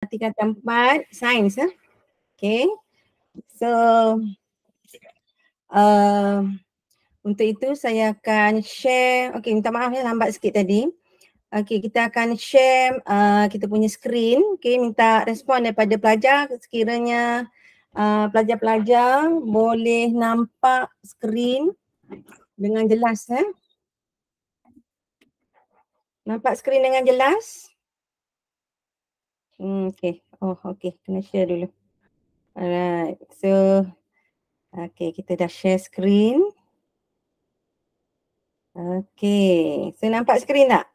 tingkatan 4 sains. Okay. So untuk itu saya akan share. Okay, minta maaf ya lambat sikit tadi. Okay, kita akan share kita punya screen. Okay, minta respon daripada pelajar sekiranya pelajar-pelajar boleh nampak screen dengan jelas. Nampak skrin dengan jelas? Okay. Oh, okay. Kena share dulu. Alright. So, okay. Kita dah share skrin. Okay. So, nampak skrin tak?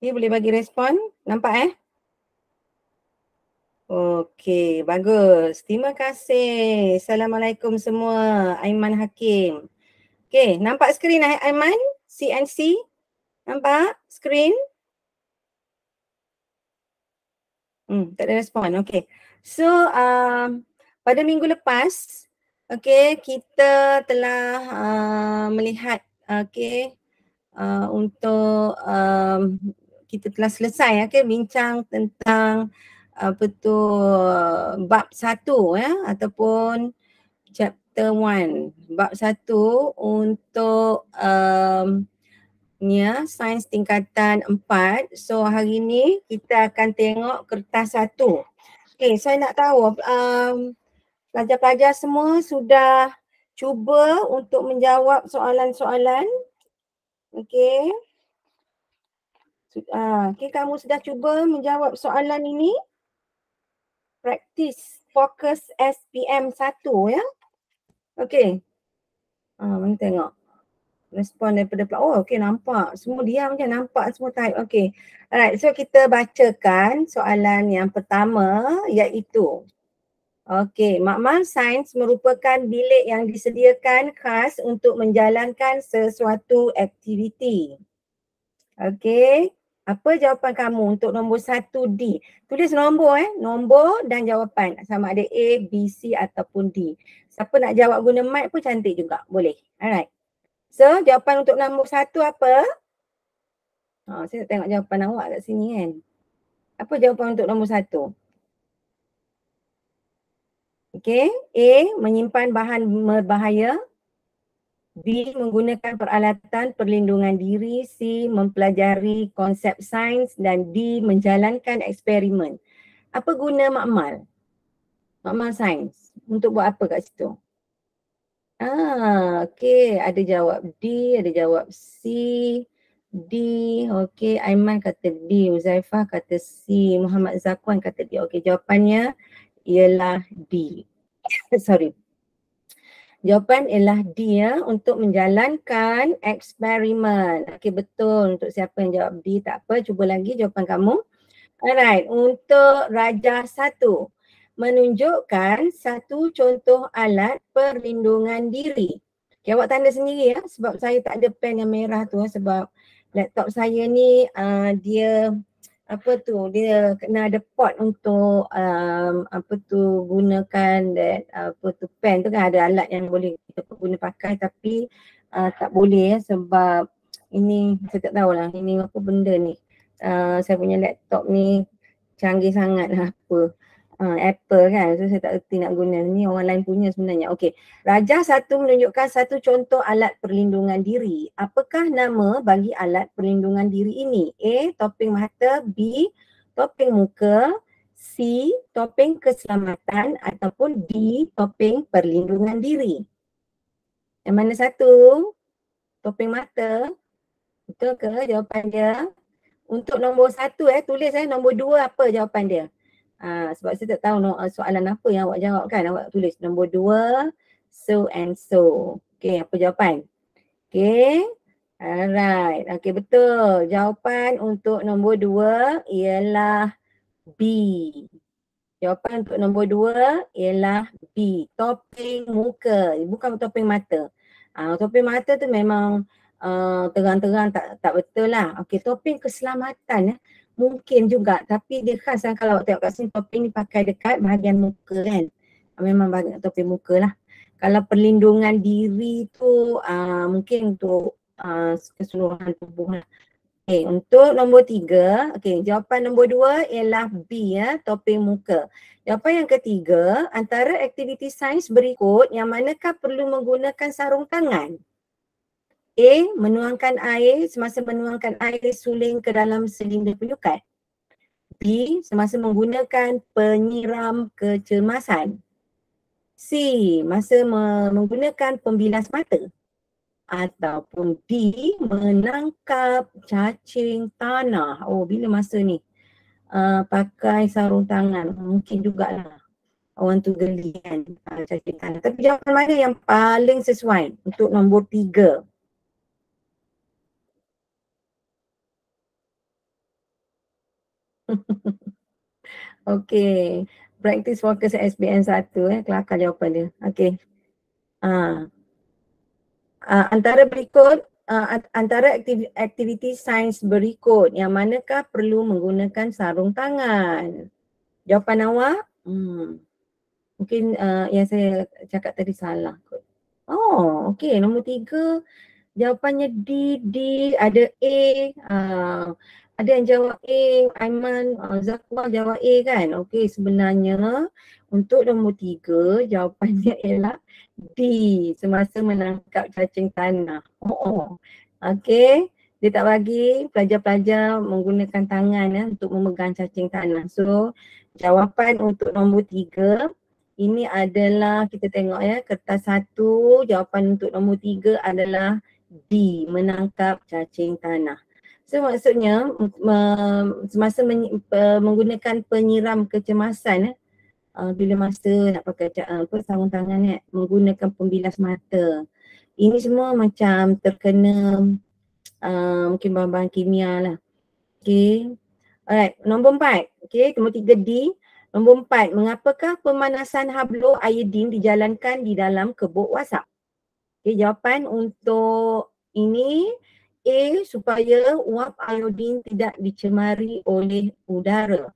Okay, boleh bagi respon? Nampak Okay, bagus. Terima kasih. Assalamualaikum semua. Aiman Hakim. Okay, nampak skrin Aiman? CNC? Nampak skrin? Tak ada respon. Okay. So, pada minggu lepas, okay, kita telah melihat, okay, untuk kita telah selesai, okay, bincang tentang apa tu bab 1 ataupun chapter 1. Bab 1 untuk sains tingkatan 4. So hari ni kita akan tengok kertas 1. Okay, saya nak tahu pelajar-pelajar semua sudah cuba untuk menjawab soalan-soalan. Okay. Okay, kamu sudah cuba menjawab soalan ini? Praktis fokus SPM 1 ya. Okay. Mana tengok. Respon daripada pelajar. Oh, okay, nampak. Semua diam je, nampak semua type. Okay. Alright, so kita bacakan soalan yang pertama iaitu. Okay, makmal sains merupakan bilik yang disediakan khas untuk menjalankan sesuatu aktiviti. Okay, apa jawapan kamu untuk nombor 1D? Tulis nombor nombor dan jawapan sama ada A, B, C ataupun D. Siapa nak jawab guna mic pun cantik juga, boleh. Alright. So, jawapan untuk nombor 1 apa? Saya nak tengok jawapan awak kat sini kan. Apa jawapan untuk nombor 1? Okay, A, menyimpan bahan berbahaya. B, menggunakan peralatan perlindungan diri. C, mempelajari konsep sains. Dan D, menjalankan eksperimen. Apa guna makmal? Makmal sains. Untuk buat apa kat situ? Okay, ada jawab D, ada jawab C, D, okay, Aiman kata D, Uzaifah kata C, Muhammad Zakwan kata D. Okay, jawapannya ialah D. Sorry. Jawapan ialah D untuk menjalankan eksperimen. Okay, betul. Untuk siapa yang jawab D, tak apa. Cuba lagi jawapan kamu. Alright, untuk Rajah 1. Menunjukkan satu contoh alat perlindungan diri. Okay, awak tanda sendiri ya, sebab saya tak ada pen yang merah tu sebab laptop saya ni dia dia kena ada port untuk gunakan pen tu kan, ada alat yang boleh kita guna pakai tapi tak boleh sebab ini saya tak tahulah ini apa benda ni. Saya punya laptop ni canggih sangat lah apa. Apple kan, so saya tak erti nak guna. Ni orang lain punya sebenarnya. Okey, Rajah 1 menunjukkan satu contoh alat perlindungan diri. Apakah nama bagi alat perlindungan diri ini? A, topeng mata. B, topeng muka. C, topeng keselamatan. Ataupun D, topeng perlindungan diri. Yang mana satu? Topeng mata. Betul ke jawapan dia? Untuk nombor 1 tulis nombor 2 apa jawapan dia? Sebab saya tak tahu soalan apa yang awak jawab kan. Awak tulis nombor 2, so and so. Okay, apa jawapan? Okay, alright. Okay, betul. Jawapan untuk nombor 2 ialah B. Jawapan untuk nombor 2 ialah B. Topeng muka, bukan topeng mata. Topeng mata tu memang terang-terang tak betul lah. Okay, topeng keselamatan mungkin juga, tapi dia khas kan kalau awak tengok kat sini topeng ni pakai dekat bahagian muka kan. Memang bahagian topeng muka lah. Kalau perlindungan diri tu mungkin untuk keseluruhan tubuh lah. Okay, untuk nombor 3, okay, jawapan nombor 2 ialah B ya, topeng muka. Jawapan yang ketiga, antara aktiviti sains berikut yang manakah perlu menggunakan sarung tangan? A. Menuangkan air, semasa menuangkan air suling ke dalam silinder penyukat. B. Semasa menggunakan penyiram kecemasan. C. Masa menggunakan pembilas mata. Ataupun D. Menangkap cacing tanah. Oh, bila masa ni pakai sarung tangan? Mungkin jugalah orang tu geli kan cacing tanah. Tapi jawapan mana yang paling sesuai untuk nombor 3? Okey. Practice fokus SPM 1 kelakar jawapan dia. Okey. Ah, antara berikut antara aktiviti sains berikut yang manakah perlu menggunakan sarung tangan? Jawapan awak? Mungkin yang saya cakap tadi salah kot. Oh, okey. Nombor 3 jawapannya D. Ada A. Ada yang jawab A. Aiman, Zakwa jawab A kan? Okey, sebenarnya untuk nombor 3 jawapannya ialah D. Semasa menangkap cacing tanah. Oh. Okey. Dia tak bagi pelajar-pelajar menggunakan tangan untuk memegang cacing tanah. So, jawapan untuk nombor 3 ini adalah, kita tengok ya, kertas 1, jawapan untuk nombor 3 adalah D, menangkap cacing tanah. So maksudnya semasa menggunakan penyiram kecemasan bila masa nak pakai sarung tangan menggunakan pembilas mata. Ini semua macam terkena mungkin bahan-bahan kimia lah. Okay. Alright, nombor 4. Okay, nombor 3 D. Nombor 4, mengapakah pemanasan hablo iodin dijalankan di dalam kebuk wasap? Okay, jawapan untuk ini A, supaya uap iodin tidak dicemari oleh udara.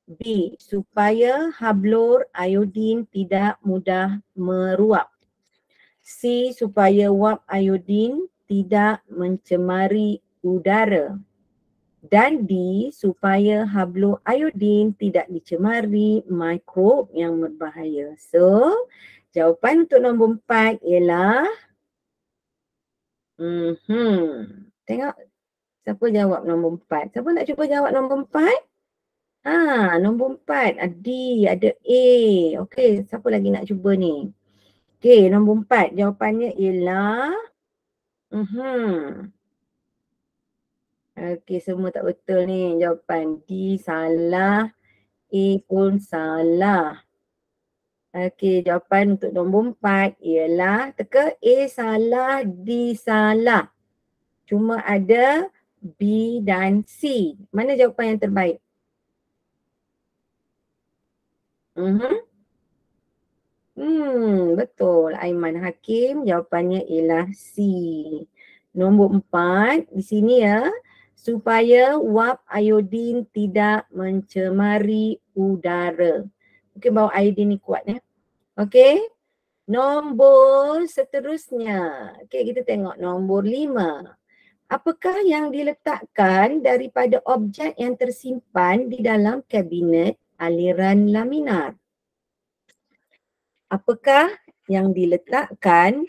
B, supaya hablur iodin tidak mudah meruap. C, supaya uap iodin tidak mencemari udara. Dan D, supaya hablur iodin tidak dicemari mikrob yang berbahaya. So, jawapan untuk nombor 4 ialah tengok siapa jawab nombor 4. Siapa nak cuba jawab nombor 4? Nombor 4 D, ada A. Okey, siapa lagi nak cuba ni? Okey, nombor 4 jawapannya ialah okey, semua tak betul ni jawapan. D salah, A pun salah. Okey, jawapan untuk nombor 4 ialah teka A salah, D salah. Cuma ada B dan C. Mana jawapan yang terbaik? Betul. Aiman Hakim jawapannya ialah C. Nombor 4 di sini ya. Supaya uap iodin tidak mencemari udara. Mungkin bau iodin ni kuat ya. Okey. Nombor seterusnya. Okey, kita tengok nombor 5. Apakah yang diletakkan daripada objek yang tersimpan di dalam kabinet aliran laminar? Apakah yang diletakkan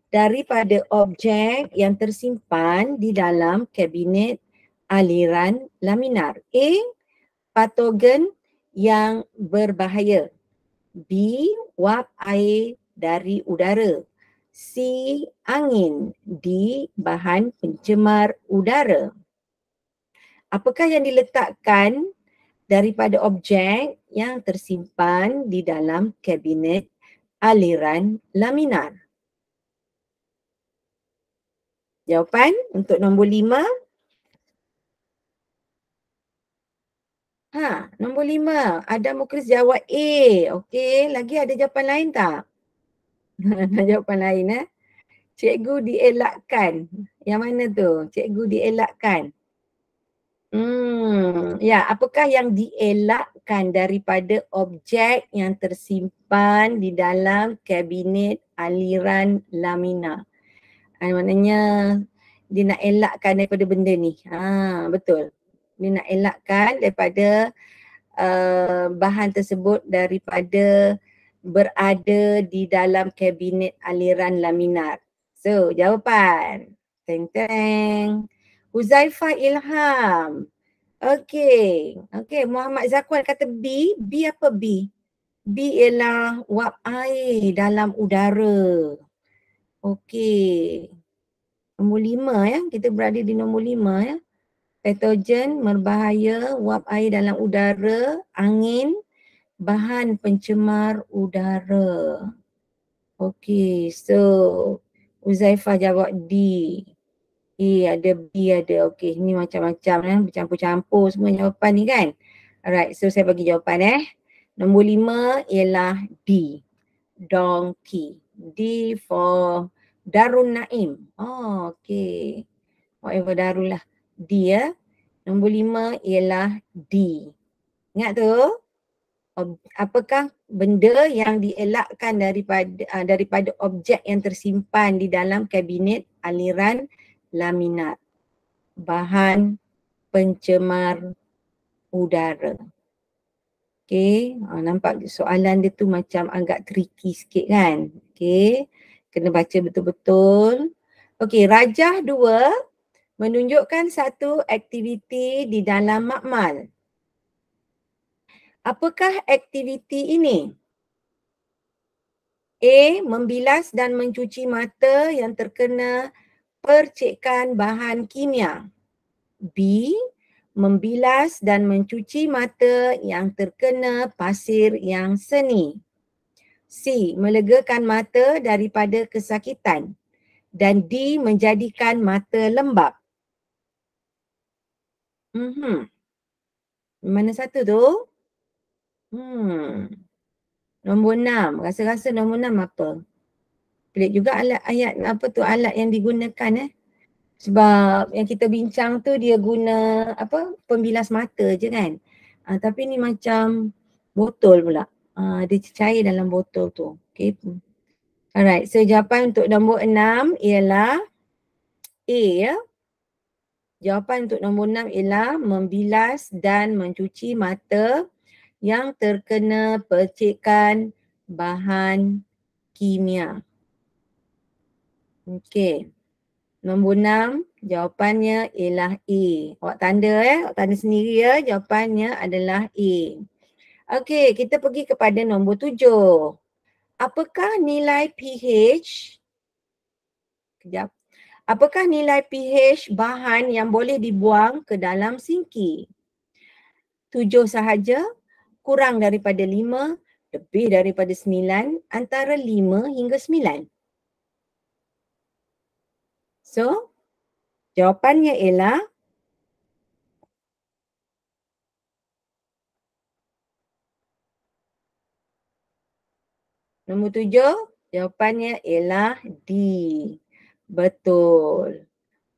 daripada objek yang tersimpan di dalam kabinet aliran laminar? A. Patogen yang berbahaya. B. Wap air dari udara. C. Angin. D. Bahan pencemar udara. Apakah yang diletakkan daripada objek yang tersimpan di dalam kabinet aliran laminar? Jawapan untuk nombor 5. Nombor 5. Adam Mukris jawab A. Okey, lagi ada jawapan lain tak? Jawapan lain Cikgu dielakkan. Yang mana tu? Cikgu dielakkan. Ya, apakah yang dielakkan daripada objek yang tersimpan di dalam kabinet aliran laminar? Maknanya dia nak elakkan daripada benda ni. Betul. Dia nak elakkan daripada bahan tersebut daripada berada di dalam kabinet aliran laminar. So, jawapan. Teng teng. Huzaifah Ilham. Okey. Muhammad Zakwan kata B. B apa B? B ialah wap air dalam udara. Okey. Nombor 5 ya. Kita berada di nombor 5 ya. Patogen berbahaya, wap air dalam udara, angin, bahan pencemar udara. Okey, so Huzaifah jawab D. Ada B ada. Okey, ni macam-macam bercampur-campur semua jawapan ni kan. Alright, so saya bagi jawapan Nombor 5 ialah D. Donkey. D for Darun Naim. Okey. Whatever Darul lah. D ya. Nombor 5 ialah D. Ingat tu? Apakah benda yang dielakkan daripada objek yang tersimpan di dalam kabinet aliran laminat? Bahan pencemar udara. Okey, nampak soalan dia tu macam agak tricky sikit kan? Okey, kena baca betul-betul. Okey, Rajah 2 menunjukkan satu aktiviti di dalam makmal. Apakah aktiviti ini? A. Membilas dan mencuci mata yang terkena percikan bahan kimia. B. Membilas dan mencuci mata yang terkena pasir yang seni. C. Melegakan mata daripada kesakitan. Dan D. Menjadikan mata lembab. Mana satu tu? Nombor 6. Rasa-rasa nombor 6 apa? Pelik juga alat yang digunakan Sebab yang kita bincang tu dia guna pembilas mata je kan. Tapi ni macam botol pula. Dia cair dalam botol tu. Okay. Alright, so jawapan untuk nombor 6 ialah A ya. Jawapan untuk nombor 6 ialah membilas dan mencuci mata yang terkena percikan bahan kimia. Okey. Nombor 6, jawapannya ialah A. Awak tanda awak tanda sendiri ya. Jawapannya adalah A. Okey, kita pergi kepada nombor 7. Apakah nilai pH? Kejap. Apakah nilai pH bahan yang boleh dibuang ke dalam sinki? 7 sahaja, kurang daripada 5, lebih daripada 9, antara 5 hingga 9. So, jawapannya ialah nombor 7, jawapannya ialah D. Betul.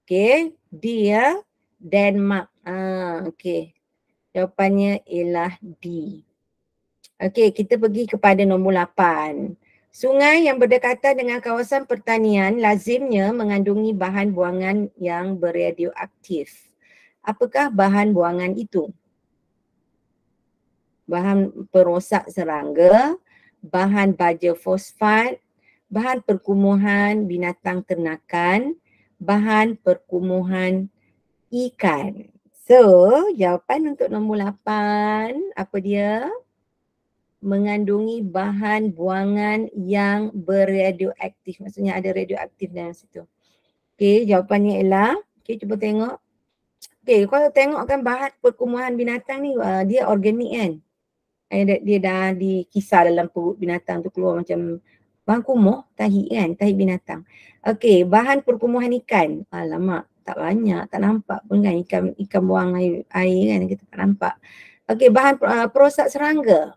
Okey, D ya. Denmark. Okey. Jawapannya ialah D. Okey, kita pergi kepada nombor 8. Sungai yang berdekatan dengan kawasan pertanian lazimnya mengandungi bahan buangan yang beradioaktif. Apakah bahan buangan itu? Bahan perosak serangga, bahan baja fosfat, bahan perkumuhan binatang ternakan, bahan perkumuhan ikan. So, jawapan untuk nombor 8, apa dia? Mengandungi bahan buangan yang beradioaktif. Maksudnya ada radioaktif dalam situ. Okey, jawapannya ialah, cuba tengok. Kalau tengokkan bahan perkumuhan binatang ni, dia organik kan? Dia dah dikisar dalam perut binatang tu keluar macam bahan kumuh, tahi kan, tahi binatang. Okey, bahan perkumuhan ikan. Alamak, tak banyak, tak nampak pun kan ikan buang air kan, kita tak nampak. Okey, bahan perosak serangga.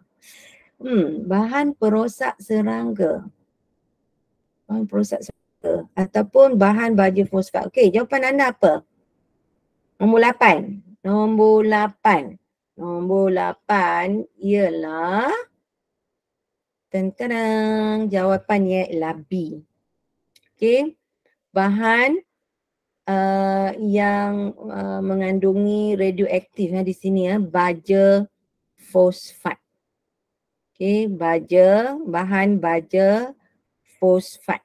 Bahan perosak serangga. Bahan perosak serangga ataupun bahan baja fosfat. Okey, jawapan anda apa? Nombor 8. Nombor 8. Nombor 8 ialah jawapannya ialah B. Okey. Bahan yang mengandungi radioaktif di sini baja fosfat. Okey, bahan baja fosfat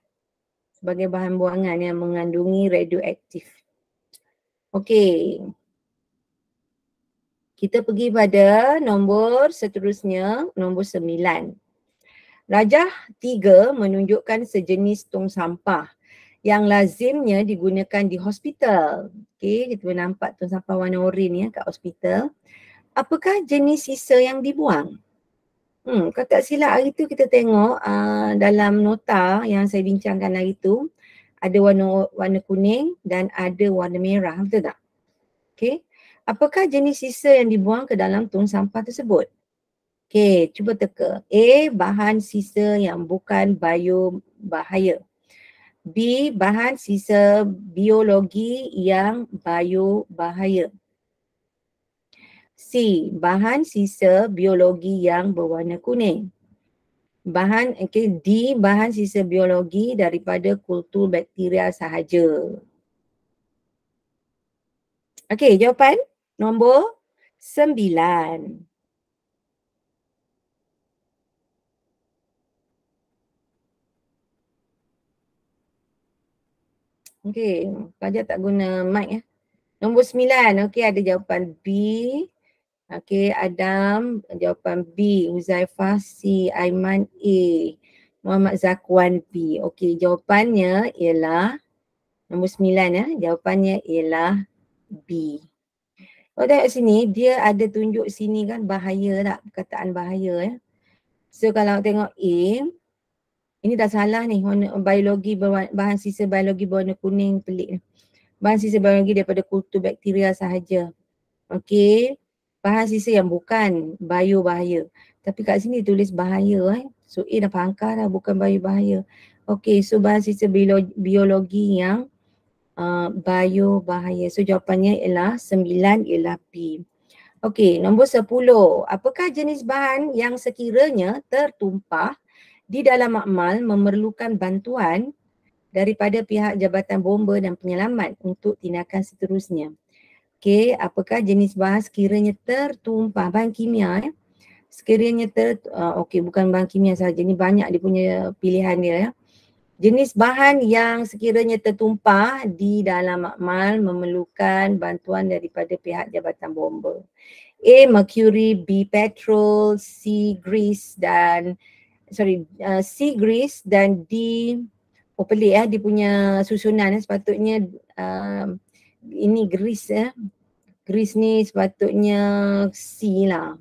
sebagai bahan buangan yang mengandungi radioaktif. Okey. Kita pergi pada nombor seterusnya, nombor 9. Rajah 3 menunjukkan sejenis tong sampah yang lazimnya digunakan di hospital. Okey, kita boleh nampak tong sampah warna oranye kat hospital. Apakah jenis sisa yang dibuang? Kalau tak silap hari tu kita tengok dalam nota yang saya bincangkan hari tu, ada warna kuning dan ada warna merah, betul tak? Okey. Apakah jenis sisa yang dibuang ke dalam tong sampah tersebut? Okey, cuba teka. A, bahan sisa yang bukan biobahaya. B, bahan sisa biologi yang biobahaya. C, bahan sisa biologi yang berwarna kuning. D, bahan sisa biologi daripada kultur bakteria sahaja. Okey, jawapan nombor 9. Okey, pelajar tak guna mic Nombor 9, okey ada jawapan B. Okey, Adam jawapan B, Huzaifah C, Aiman A, Muhammad Zakwan B. Okey, jawapannya ialah nombor 9 jawapannya ialah B. Kalau tengok sini, dia ada tunjuk sini kan bahaya tak, perkataan bahaya So kalau tengok A, ini dah salah ni, warna biologi bahan sisa biologi berwarna kuning pelik ni. Bahan sisa biologi daripada kultur bakteria sahaja. Okey, bahan sisa yang bukan bahaya. Tapi kat sini tulis bahaya So A dah pangkar dah, bukan bahaya. Okey, so bahan sisa biologi yang bahaya. So jawapannya ialah 9 ialah B. Okey, nombor 10. Apakah jenis bahan yang sekiranya tertumpah di dalam makmal memerlukan bantuan daripada pihak Jabatan Bomba dan Penyelamat untuk tindakan seterusnya? Okey, apakah jenis bahan sekiranya tertumpah, bahan kimia sekiranya okey, bukan bahan kimia saja, ni banyak dia punya pilihan dia Jenis bahan yang sekiranya tertumpah di dalam makmal memerlukan bantuan daripada pihak Jabatan Bomba. A, mercury, B, petrol, C, grease dan C, grease dan D, pelik dia punya susunan sepatutnya ini grease Grease ni sepatutnya C lah.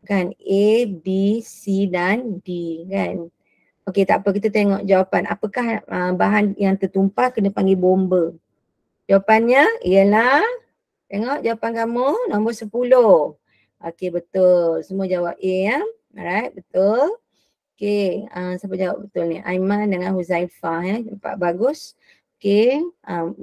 Kan? A, B, C dan D kan. Okey, tak apa, kita tengok jawapan. Apakah bahan yang tertumpah kena panggil bomba? Jawapannya ialah, tengok jawapan kamu nombor 10. Okey, betul. Semua jawab A Alright, betul. Okey, siapa jawab betul ni? Aiman dengan Huzaifah Nampak bagus. Okey,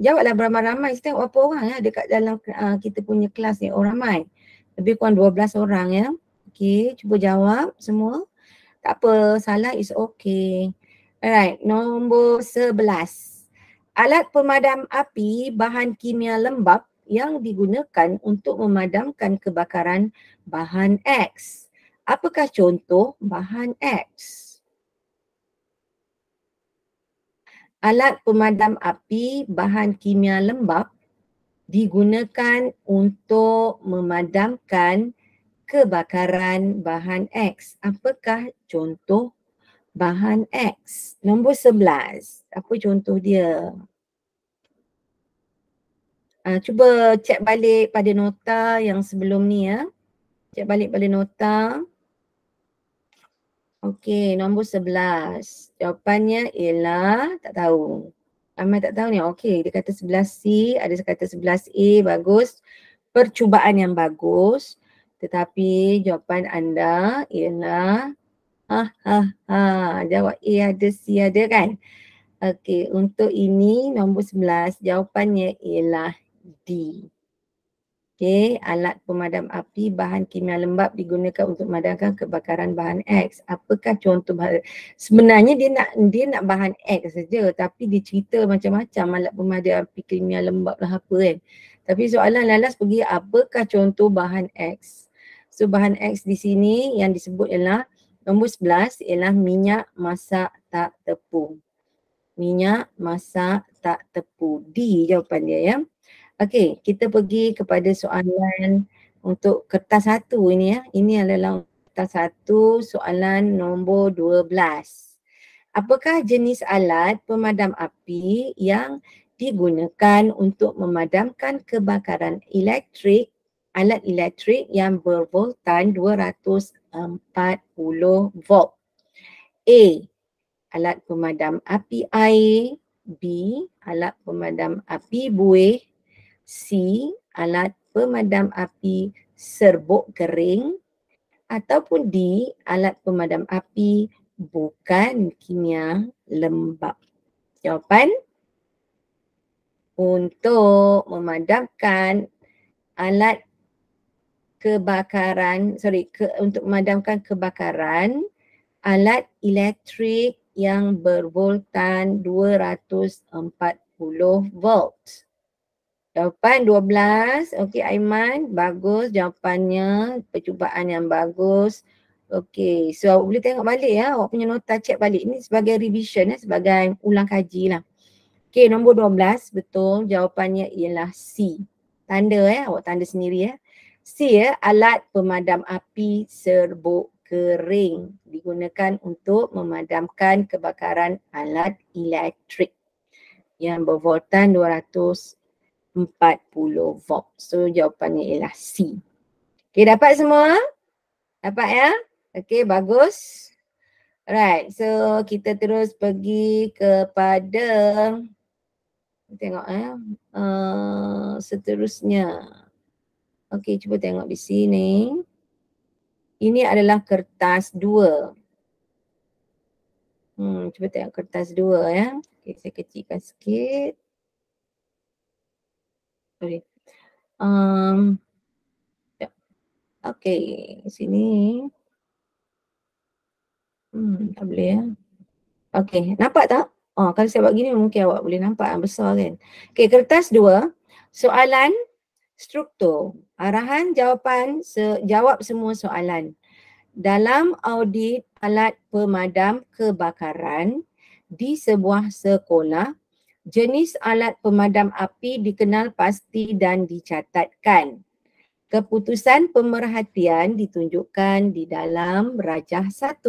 jawablah beramai-ramai. Kita tengok berapa orang dekat dalam kita punya kelas ni. Orang ramai. Lebih kurang 12 orang Okey, cuba jawab semua. Tak apa, salah is okay. Alright, nombor 11. Alat pemadam api bahan kimia lembap yang digunakan untuk memadamkan kebakaran bahan X. Apakah contoh bahan X? Alat pemadam api bahan kimia lembap digunakan untuk memadamkan kebakaran bahan X. Apakah contoh bahan X? Nombor 11. Apa contoh dia? Cuba cek balik pada nota yang sebelum ni Cek balik pada nota. Okey, nombor 11. Jawapannya ialah tak tahu. Ramai tak tahu ni. Okey, dia kata 11C, ada kata 11A, bagus. Percubaan yang bagus. Tetapi jawapan anda ialah jawab A ada, C ada kan? Okey, untuk ini nombor 11 jawapannya ialah D. Okay, alat pemadam api bahan kimia lembap digunakan untuk memadamkan kebakaran bahan X. Apakah contoh bahan? Sebenarnya dia nak bahan X saja, tapi dia cerita macam-macam alat pemadam api kimia lembap lah apa kan. Tapi soalan Lalas pergi apakah contoh bahan X? So bahan X di sini yang disebut ialah nombor 11 ialah minyak masak tak tepung. Minyak masak tak tepung. D jawapan dia ya. Okey, kita pergi kepada soalan untuk kertas 1 ini ya. Ini adalah kertas 1 soalan nombor 12. Apakah jenis alat pemadam api yang digunakan untuk memadamkan kebakaran elektrik, alat elektrik yang bervoltan 240 volt? A. Alat pemadam api air. B. Alat pemadam api buih. C. Alat pemadam api serbuk kering. Ataupun D. Alat pemadam api bukan kimia lembap. Jawapan untuk memadamkan alat kebakaran, untuk memadamkan kebakaran alat elektrik yang bervoltan 240 volt. Jawapan 12. Okey Aiman, bagus jawapannya. Percubaan yang bagus. Okey, so awak boleh tengok balik ya. Awak punya nota check balik. Ini sebagai revision ya, sebagai ulang kaji lah. Okey, nombor 12 betul. Jawapannya ialah C. Tanda ya, awak tanda sendiri ya. C ya, alat pemadam api serbuk kering digunakan untuk memadamkan kebakaran alat elektrik yang bervoltan 240 volt. So jawapannya ialah C. Okay, dapat semua? Dapat ya? Okay, bagus. Alright, so kita terus pergi kepada tengok seterusnya. Okay, cuba tengok di sini. Ini adalah kertas 2. Cuba tengok kertas 2 ya. Okay, saya kecilkan sikit. Sorry. Okay, sini. Tak boleh ya. Okay, nampak tak? Kalau saya buat gini mungkin awak boleh nampak besar kan. Okay, kertas 2. Soalan struktur. Arahan jawapan, jawab semua soalan. Dalam audit alat pemadam kebakaran di sebuah sekolah, jenis alat pemadam api dikenal pasti dan dicatatkan. Keputusan pemerhatian ditunjukkan di dalam rajah 1.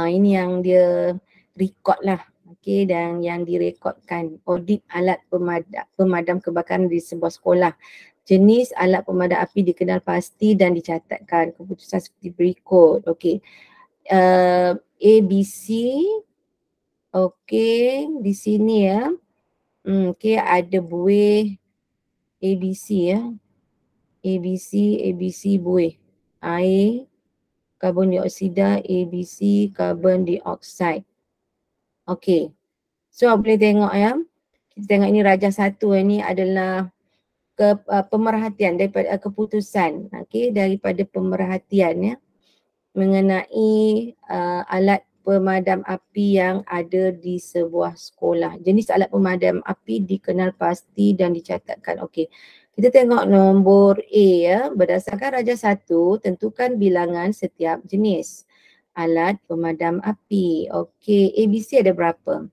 Ini yang dia record lah. Okay, dan yang direkodkan audit alat pemadam kebakaran di sebuah sekolah. Jenis alat pemadam api dikenal pasti dan dicatatkan. Keputusan seperti berikut. Okay. ABC. Okay, di sini ya. Okay, ada buih ABC ya. ABC buih. Air, karbon dioksida, ABC, karbon dioksida. Okay. So boleh tengok ya. Kita tengok ini rajah 1 ini adalah pemerhatian daripada keputusan, daripada pemerhatian ya mengenai alat pemadam api yang ada di sebuah sekolah. Jenis alat pemadam api dikenal pasti dan dicatatkan. Okey. Kita tengok nombor A ya. Berdasarkan rajah 1, tentukan bilangan setiap jenis alat pemadam api. Okey, ABC ada berapa?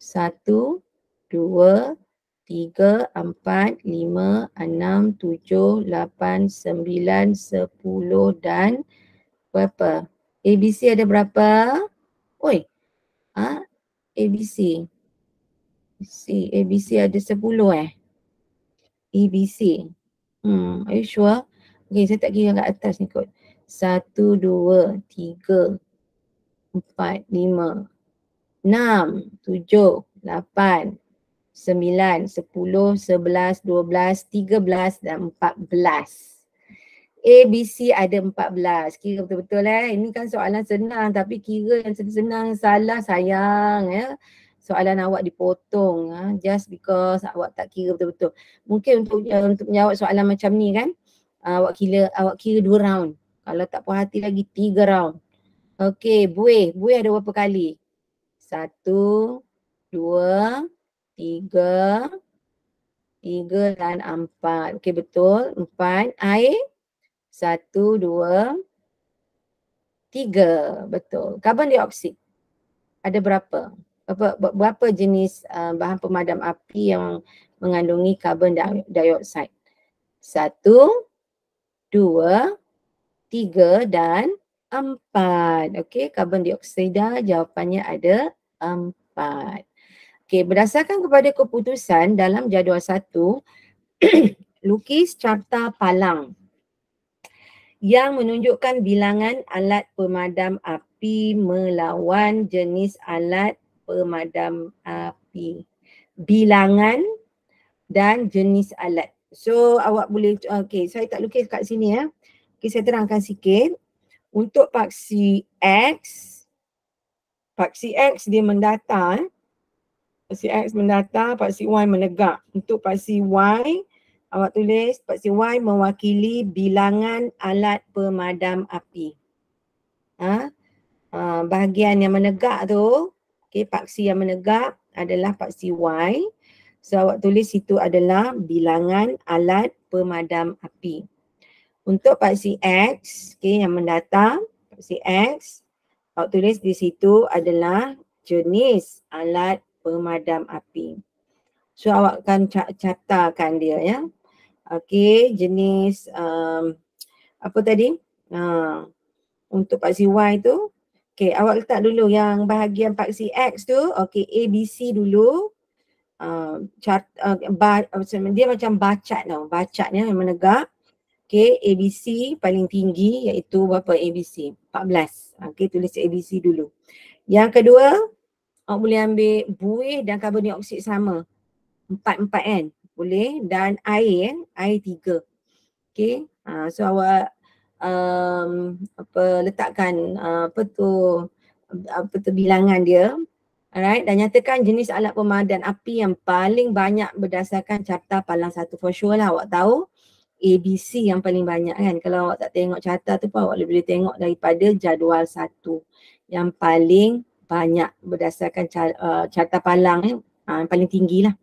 1, 2, 3, 4, 5, 6, 7, 8, 9, 10 dan berapa? ABC ada berapa? Oi. ABC. ABC ada 10 ABC. Are you sure? Okay, saya tak kira kat atas ni kot. 1, 2, 3, 4, 5, 6, 7, 8, 9, 10, 11, 12, 13 dan 14. ABC ada 14. Kira betul-betul Ini kan soalan senang tapi kira yang senang salah sayang ya. soalan awak dipotong just because awak tak kira betul-betul. Mungkin untuk menjawab soalan macam ni kan, awak kira 2 round. Kalau tak puas hati lagi 3 round. Okey, buih ada berapa kali? 1, 2, 3 dan 4. Okey, betul. 4. Air? 1, 2, 3. Betul. Karbon dioksida ada berapa? Berapa jenis bahan pemadam api yang mengandungi karbon dioksida? 1, 2, 3 dan 4. Okey, karbon dioksida jawapannya ada 4. Okey, berdasarkan kepada keputusan dalam jadual 1, lukis carta palang yang menunjukkan bilangan alat pemadam api melawan jenis alat pemadam api. Bilangan dan jenis alat. So awak boleh, okay, saya tak lukis kat sini ya. Okay, saya terangkan sikit. Untuk paksi X dia mendatar. Paksi X mendatar, paksi Y menegak. Untuk paksi Y, awak tulis paksi Y mewakili bilangan alat pemadam api. Bahagian yang menegak tu, okay, paksi yang menegak adalah paksi Y. So awak tulis itu adalah bilangan alat pemadam api. Untuk paksi X, okay, yang mendatar, paksi X, awak tulis di situ adalah jenis alat pemadam api. So awak akan catatkan dia ya. Okey, jenis apa tadi? Untuk paksi Y tu, okey, awak letak dulu yang bahagian paksi X tu, okey, ABC dulu. Dia macam bacat tau, bacatnya yang menegak. Okey, ABC paling tinggi iaitu berapa ABC? 14. Okey, tulis ABC dulu. Yang kedua, awak boleh ambil buih dan karbon dioksida sama. 4 kan? Boleh. Dan air 3. Okey. So awak letakkan apa tu bilangan dia. Alright, dan nyatakan jenis alat pemadam api yang paling banyak berdasarkan carta palang 1. For sure lah awak tahu ABC yang paling banyak kan. Kalau awak tak tengok carta tu pun awak boleh tengok daripada jadual 1 yang paling banyak berdasarkan carta palang yang paling tinggi lah.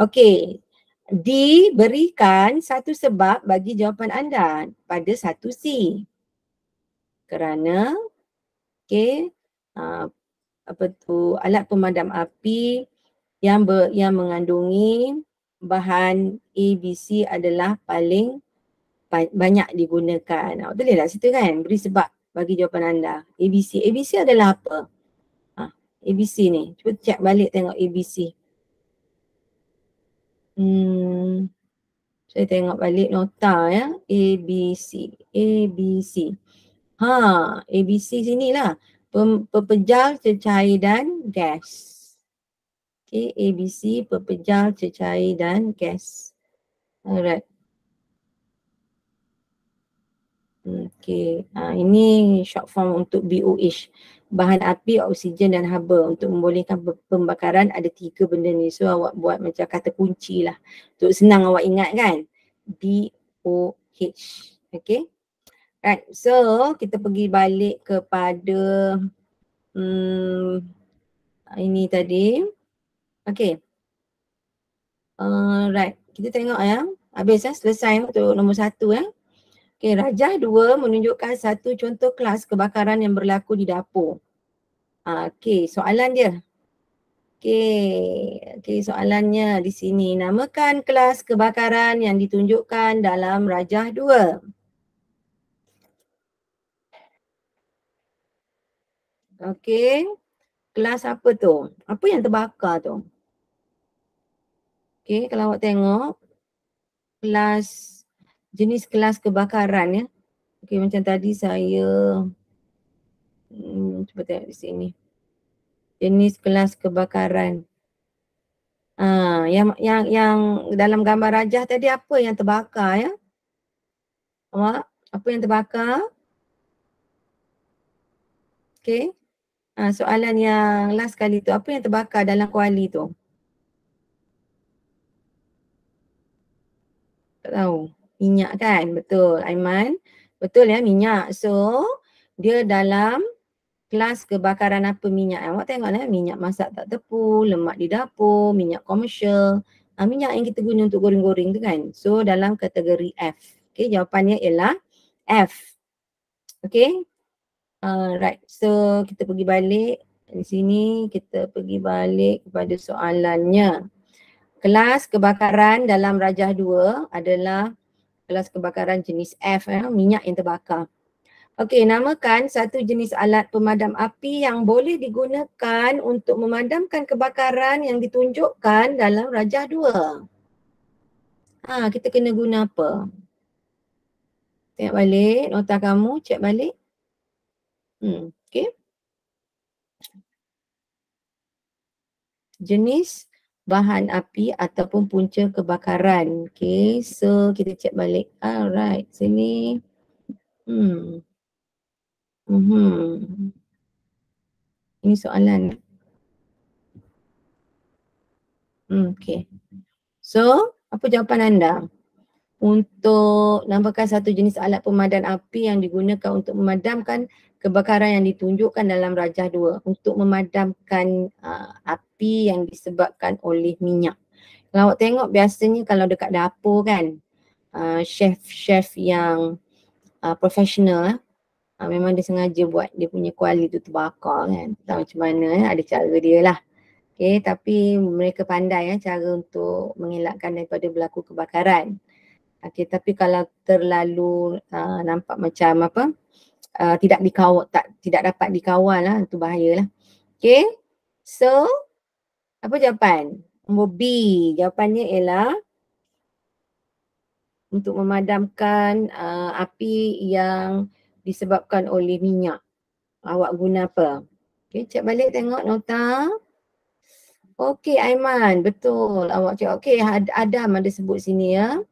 Okey, diberikan satu sebab bagi jawapan anda pada 1C. Kerana alat pemadam api yang mengandungi bahan ABC adalah paling banyak digunakan. Awak tulis tak situ kan? Beri sebab bagi jawapan anda. ABC. ABC adalah apa? ABC ni. Cuba cek balik tengok ABC. Saya tengok balik nota ya. ABC. ABC sinilah. Pepejal, cecair dan gas. Okay, ABC, pepejal, cecair dan gas. Alright. Okay, ini short form untuk BOH. Bahan api, oksigen dan haba. Untuk membolehkan pembakaran ada 3 benda ni. So awak buat macam kata kunci lah. Untuk senang awak ingat kan. BOH. Okay. Right, so kita pergi balik kepada ini tadi. Okay. Right, kita tengok ya. Habis selesai untuk nombor 1 ya. Okay, rajah 2 menunjukkan satu contoh kelas kebakaran yang berlaku di dapur. Okay, soalan dia. Okay, soalannya di sini. Namakan kelas kebakaran yang ditunjukkan dalam rajah 2. Okay, kelas apa tu? Apa yang terbakar tu? Okay, kalau awak tengok jenis kelas kebakaran ya. Okay, macam tadi saya cuba tengok di sini. Jenis kelas kebakaran. Yang dalam gambar rajah tadi apa yang terbakar ya? Awak, apa yang terbakar? Okay. Soalan yang last kali tu, apa yang terbakar dalam kuali tu? Tak tahu. Minyak kan? Betul, Aiman. Betul ya, minyak. So, dia dalam kelas kebakaran apa minyak. Awak tengoklah, minyak masak tak tepu, lemak di dapur, minyak komersial. Minyak yang kita guna untuk goreng-goreng tu kan. So, dalam kategori F. Okay, jawapannya ialah F. Okay. Right. So, kita pergi balik. Di sini kita pergi balik kepada soalannya. Kelas kebakaran dalam Rajah 2 adalah kelas kebakaran jenis F, minyak yang terbakar. Okey, namakan satu jenis alat pemadam api yang boleh digunakan untuk memadamkan kebakaran yang ditunjukkan dalam Rajah 2. Kita kena guna apa? Tengok balik nota kamu, cek balik. Okey. Jenis bahan api ataupun punca kebakaran. Okey, so kita cek balik. Alright, sini. Ini soalan. Okey. So, apa jawapan anda? Untuk namakan satu jenis alat pemadam api yang digunakan untuk memadamkan kebakaran yang ditunjukkan dalam Rajah 2 untuk memadamkan api yang disebabkan oleh minyak. Kalau awak tengok biasanya kalau dekat dapur kan, chef-chef yang profesional memang dia sengaja buat dia punya kuali tu terbakar kan. Tak macam mana, ada cara dia lah. Okay, tapi mereka pandai cara untuk mengelakkan daripada berlaku kebakaran. Okay, tapi kalau terlalu nampak macam apa, tidak dapat dikawal lah, itu bahaya lah. Okay, so apa jawapan? Nombor B, jawapannya ialah untuk memadamkan api yang disebabkan oleh minyak. Awak guna apa? Okay, cek balik tengok nota. Okay, Aiman, betul. Awak cakap, okay, Adam ada sebut sini ya.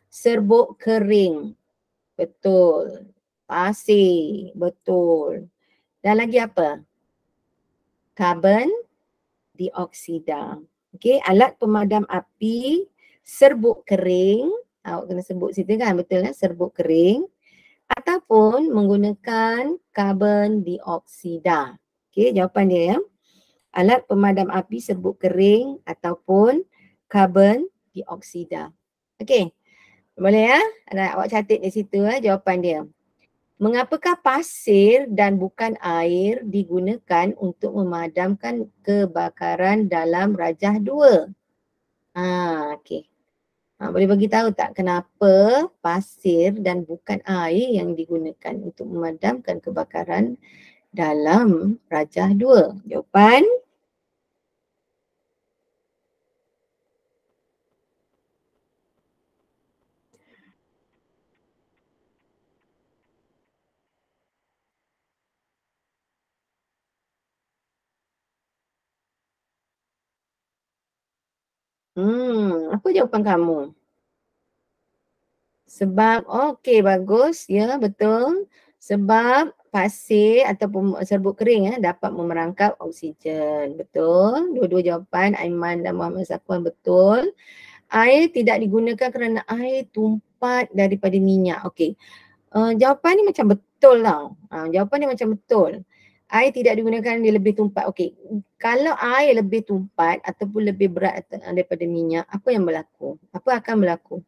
Serbuk kering. Betul. Pasir. Betul. Dan lagi apa? Karbon dioksida. Okey, alat pemadam api serbuk kering. Awak kena sebut situ kan, betul kan? Serbuk kering. Ataupun menggunakan karbon dioksida. Okey, jawapan dia ya. Alat pemadam api serbuk kering ataupun karbon dioksida. Okey. Boleh ya? Awak catat di situ jawapan dia. Mengapakah pasir dan bukan air digunakan untuk memadamkan kebakaran dalam Rajah 2? Okey. Boleh bagi tahu tak kenapa pasir dan bukan air yang digunakan untuk memadamkan kebakaran dalam Rajah 2? Jawapan? Apa jawapan kamu? Sebab, okey bagus, ya betul. Sebab pasir ataupun serbuk kering dapat memerangkap oksigen. Betul. Dua-dua jawapan Aiman dan Muhammad Safwan betul. Air tidak digunakan kerana air tumpat daripada minyak. Okey. Jawapan ni macam betul tau. Jawapan ni macam betul. Air tidak digunakan, dia lebih tumpat. Okey. Kalau air lebih tumpat ataupun lebih berat daripada minyak, apa yang berlaku? Apa akan berlaku?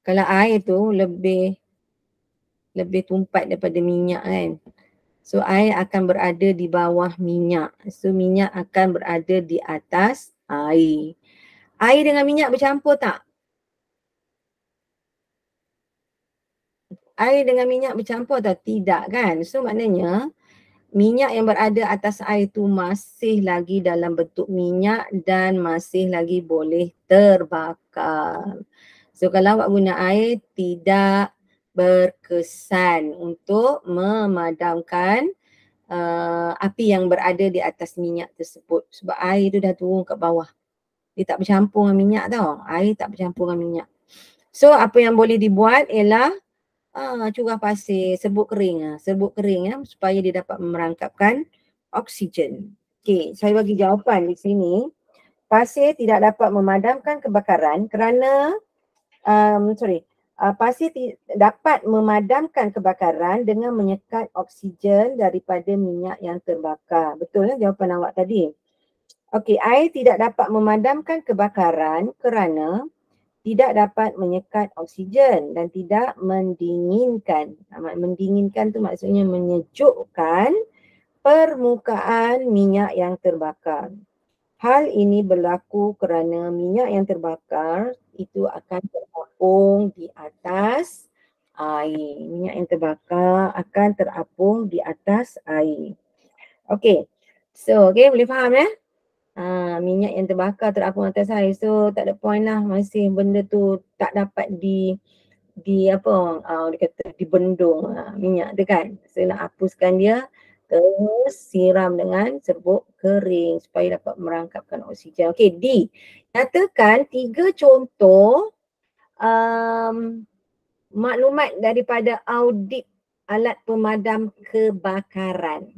Kalau air tu lebih tumpat daripada minyak kan. So air akan berada di bawah minyak. So minyak akan berada di atas air. Air dengan minyak bercampur tak? Air dengan minyak bercampur atau tidak kan? So maknanya minyak yang berada atas air tu masih lagi dalam bentuk minyak dan masih lagi boleh terbakar. So kalau awak guna air tidak berkesan untuk memadamkan api yang berada di atas minyak tersebut. Sebab air tu dah turun kat bawah. Dia tak bercampur dengan minyak tau. Air tak bercampur dengan minyak. So apa yang boleh dibuat ialah curah pasir, serbuk kering, serbuk kering ya, supaya dia dapat merangkapkan oksigen. Okey, saya bagi jawapan di sini. Pasir tidak dapat memadamkan kebakaran kerana pasir dapat memadamkan kebakaran dengan menyekat oksigen daripada minyak yang terbakar. Betul ya jawapan awak tadi? Okey, air tidak dapat memadamkan kebakaran kerana tidak dapat menyekat oksigen dan tidak mendinginkan. Mendinginkan tu maksudnya menyejukkan permukaan minyak yang terbakar. Hal ini berlaku kerana minyak yang terbakar itu akan terapung di atas air. Minyak yang terbakar akan terapung di atas air. Okey. So, boleh faham ya? Minyak yang terbakar terapung atas air. So, tak ada point lah, masih benda tu tak dapat dia kata dibendung minyak tu kan. So, nak hapuskan dia, terus siram dengan serbuk kering supaya dapat merangkapkan oksigen. Okey, D. Nyatakan 3 contoh maklumat daripada audit alat pemadam kebakaran.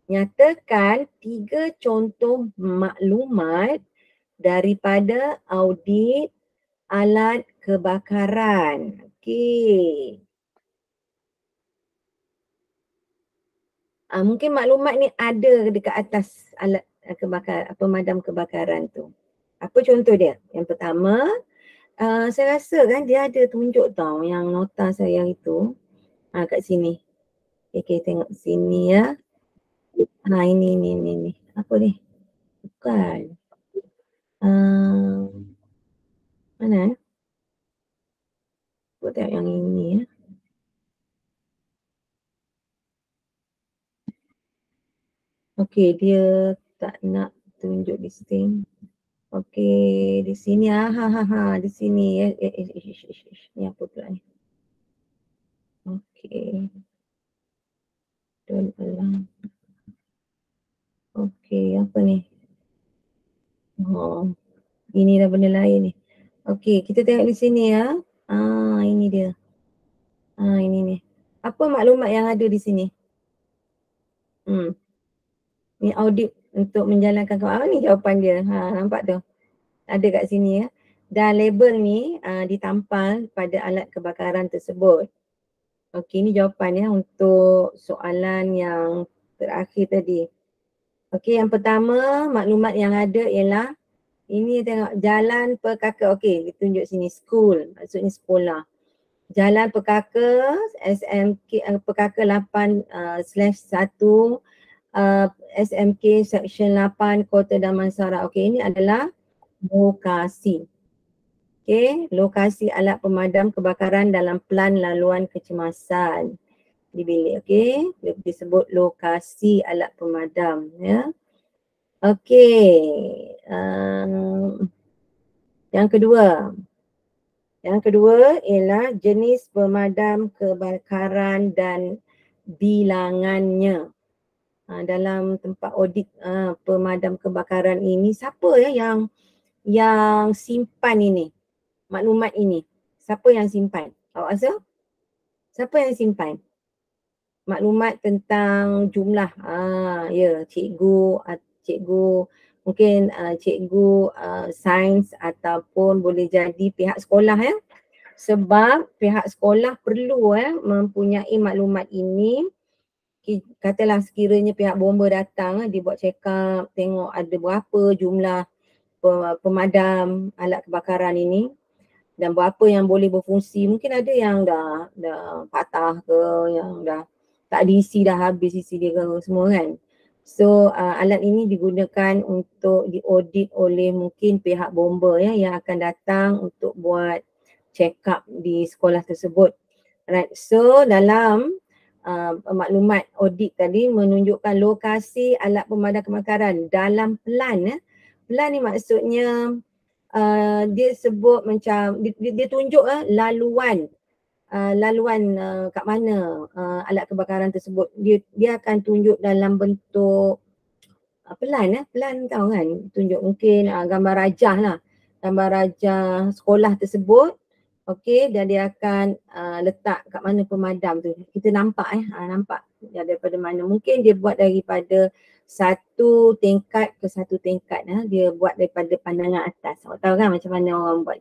Nyatakan 3 contoh maklumat daripada audit alat kebakaran. Okey. Mungkin maklumat ni ada dekat atas alat pemadam kebakaran tu. Apa contoh dia? Yang pertama, saya rasa kan dia ada tunjuk tau yang nota saya itu. Kat sini. Okay, tengok sini ya. Ini. Apa ni? Bukan. Mana ya? Aku tengok yang ini ya. Okey, dia tak nak tunjuk listing. Okey, di sini di sini ya. Ni apa pula ni? Okey. Don't allow. Okey, apa ni? Ini dah benda lain ni. Okey, kita tengok di sini ya. Ini dia. Ini ni. Apa maklumat yang ada di sini? Ni audit untuk menjalankan ni jawapan dia. Nampak tu? Ada kat sini ya. Dan label ni ditampal pada alat kebakaran tersebut. Okey, ni jawapan ya untuk soalan yang terakhir tadi. Okey, yang pertama maklumat yang ada ialah ini tengok jalan perkaka. Okey, tunjuk sini school, maksudnya sekolah. Jalan perkaka SMK perkaka 8/1 SMK Section 8 Kota Damansara. Okey, ini adalah lokasi. Okey, lokasi alat pemadam kebakaran dalam pelan laluan kecemasan di bilik. Okey, disebut lokasi alat pemadam ya. Okey, yang kedua ialah jenis pemadam kebakaran dan bilangannya. Dalam tempat audit pemadam kebakaran ini, siapa ya yang simpan ini? Maklumat ini. Siapa yang simpan? Awak rasa? Siapa yang simpan? Maklumat tentang jumlah. Cikgu mungkin cikgu sains ataupun boleh jadi pihak sekolah ya. Sebab pihak sekolah perlu mempunyai maklumat ini. Katalah sekiranya pihak bomba datang, dia buat check up, tengok ada berapa jumlah pemadam alat kebakaran ini dan berapa yang boleh berfungsi. Mungkin ada yang dah patah ke, yang dah tak diisi, dah habis isi dia ke semua kan. So alat ini digunakan untuk diaudit oleh mungkin pihak bomba ya yang akan datang untuk buat check up di sekolah tersebut. Right. So dalam maklumat audit tadi menunjukkan lokasi alat pemadam kebakaran dalam pelan. Pelan ni maksudnya dia sebut macam dia tunjuk laluan kat mana alat kebakaran tersebut. Dia akan tunjuk dalam bentuk pelan tahu kan, tunjuk mungkin gambar rajah lah, gambar rajah sekolah tersebut Okey, dan dia akan letak kat mana pemadam tu. Kita nampak nampak dia daripada mana. Mungkin dia buat daripada satu tingkat ke satu tingkat. Dia buat daripada pandangan atas. Awak tahu kan macam mana orang buat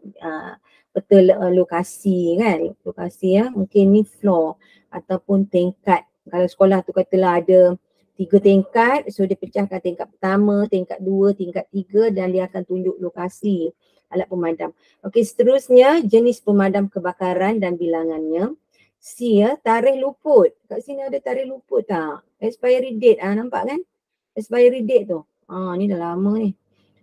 peta lokasi kan. Lokasi mungkin ni floor ataupun tingkat. Kalau sekolah tu katalah ada 3 tingkat, so dia pecahkan tingkat pertama, tingkat 2, tingkat 3 dan dia akan tunjuk lokasi alat pemadam. Okey, seterusnya jenis pemadam kebakaran dan bilangannya. C tarikh luput. Kat sini ada tarikh luput tak? Expiry date nampak kan? Expiry date tu. Ni dah lama ni.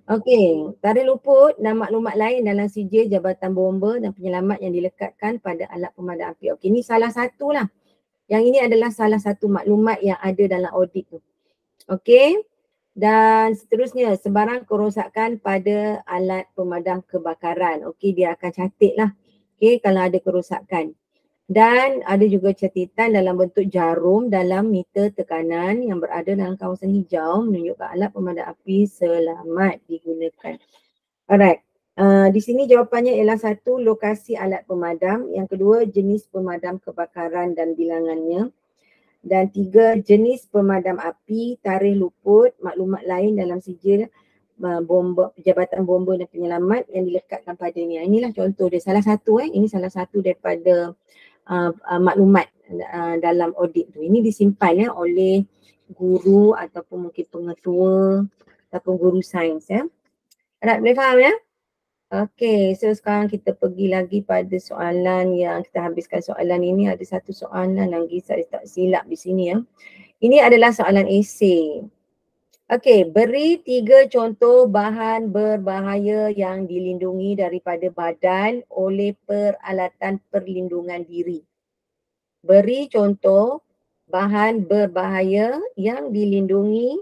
Okey, tarikh luput dan maklumat lain dalam sijil Jabatan Bomba dan Penyelamat yang dilekatkan pada alat pemadam api. Okey, ni salah satu lah. Yang ini adalah salah satu maklumat yang ada dalam audit tu. Okey. Dan seterusnya sebarang kerosakan pada alat pemadam kebakaran. Okey, dia akan catat lah. Okey, kalau ada kerosakan. Dan ada juga catatan dalam bentuk jarum dalam meter tekanan yang berada dalam kawasan hijau menunjukkan alat pemadam api selamat digunakan. Alright. Di sini jawapannya ialah 1, lokasi alat pemadam. Yang kedua, jenis pemadam kebakaran dan bilangannya. Dan 3, jenis pemadam api, tarikh luput, maklumat lain dalam sijil bomba, Jabatan Bomba dan Penyelamat yang dilekatkan padanya. Inilah contoh dia, salah satu ini salah satu daripada maklumat dalam audit tu. Ini disimpan oleh guru ataupun mungkin pengetua ataupun guru sains Alright, boleh faham Okey, so sekarang kita pergi lagi pada soalan yang kita habiskan soalan ini. Ada satu soalan lagi saya tak silap di sini Ini adalah soalan esei. Okey, beri 3 contoh bahan berbahaya yang dilindungi daripada badan oleh peralatan perlindungan diri. Beri contoh bahan berbahaya yang dilindungi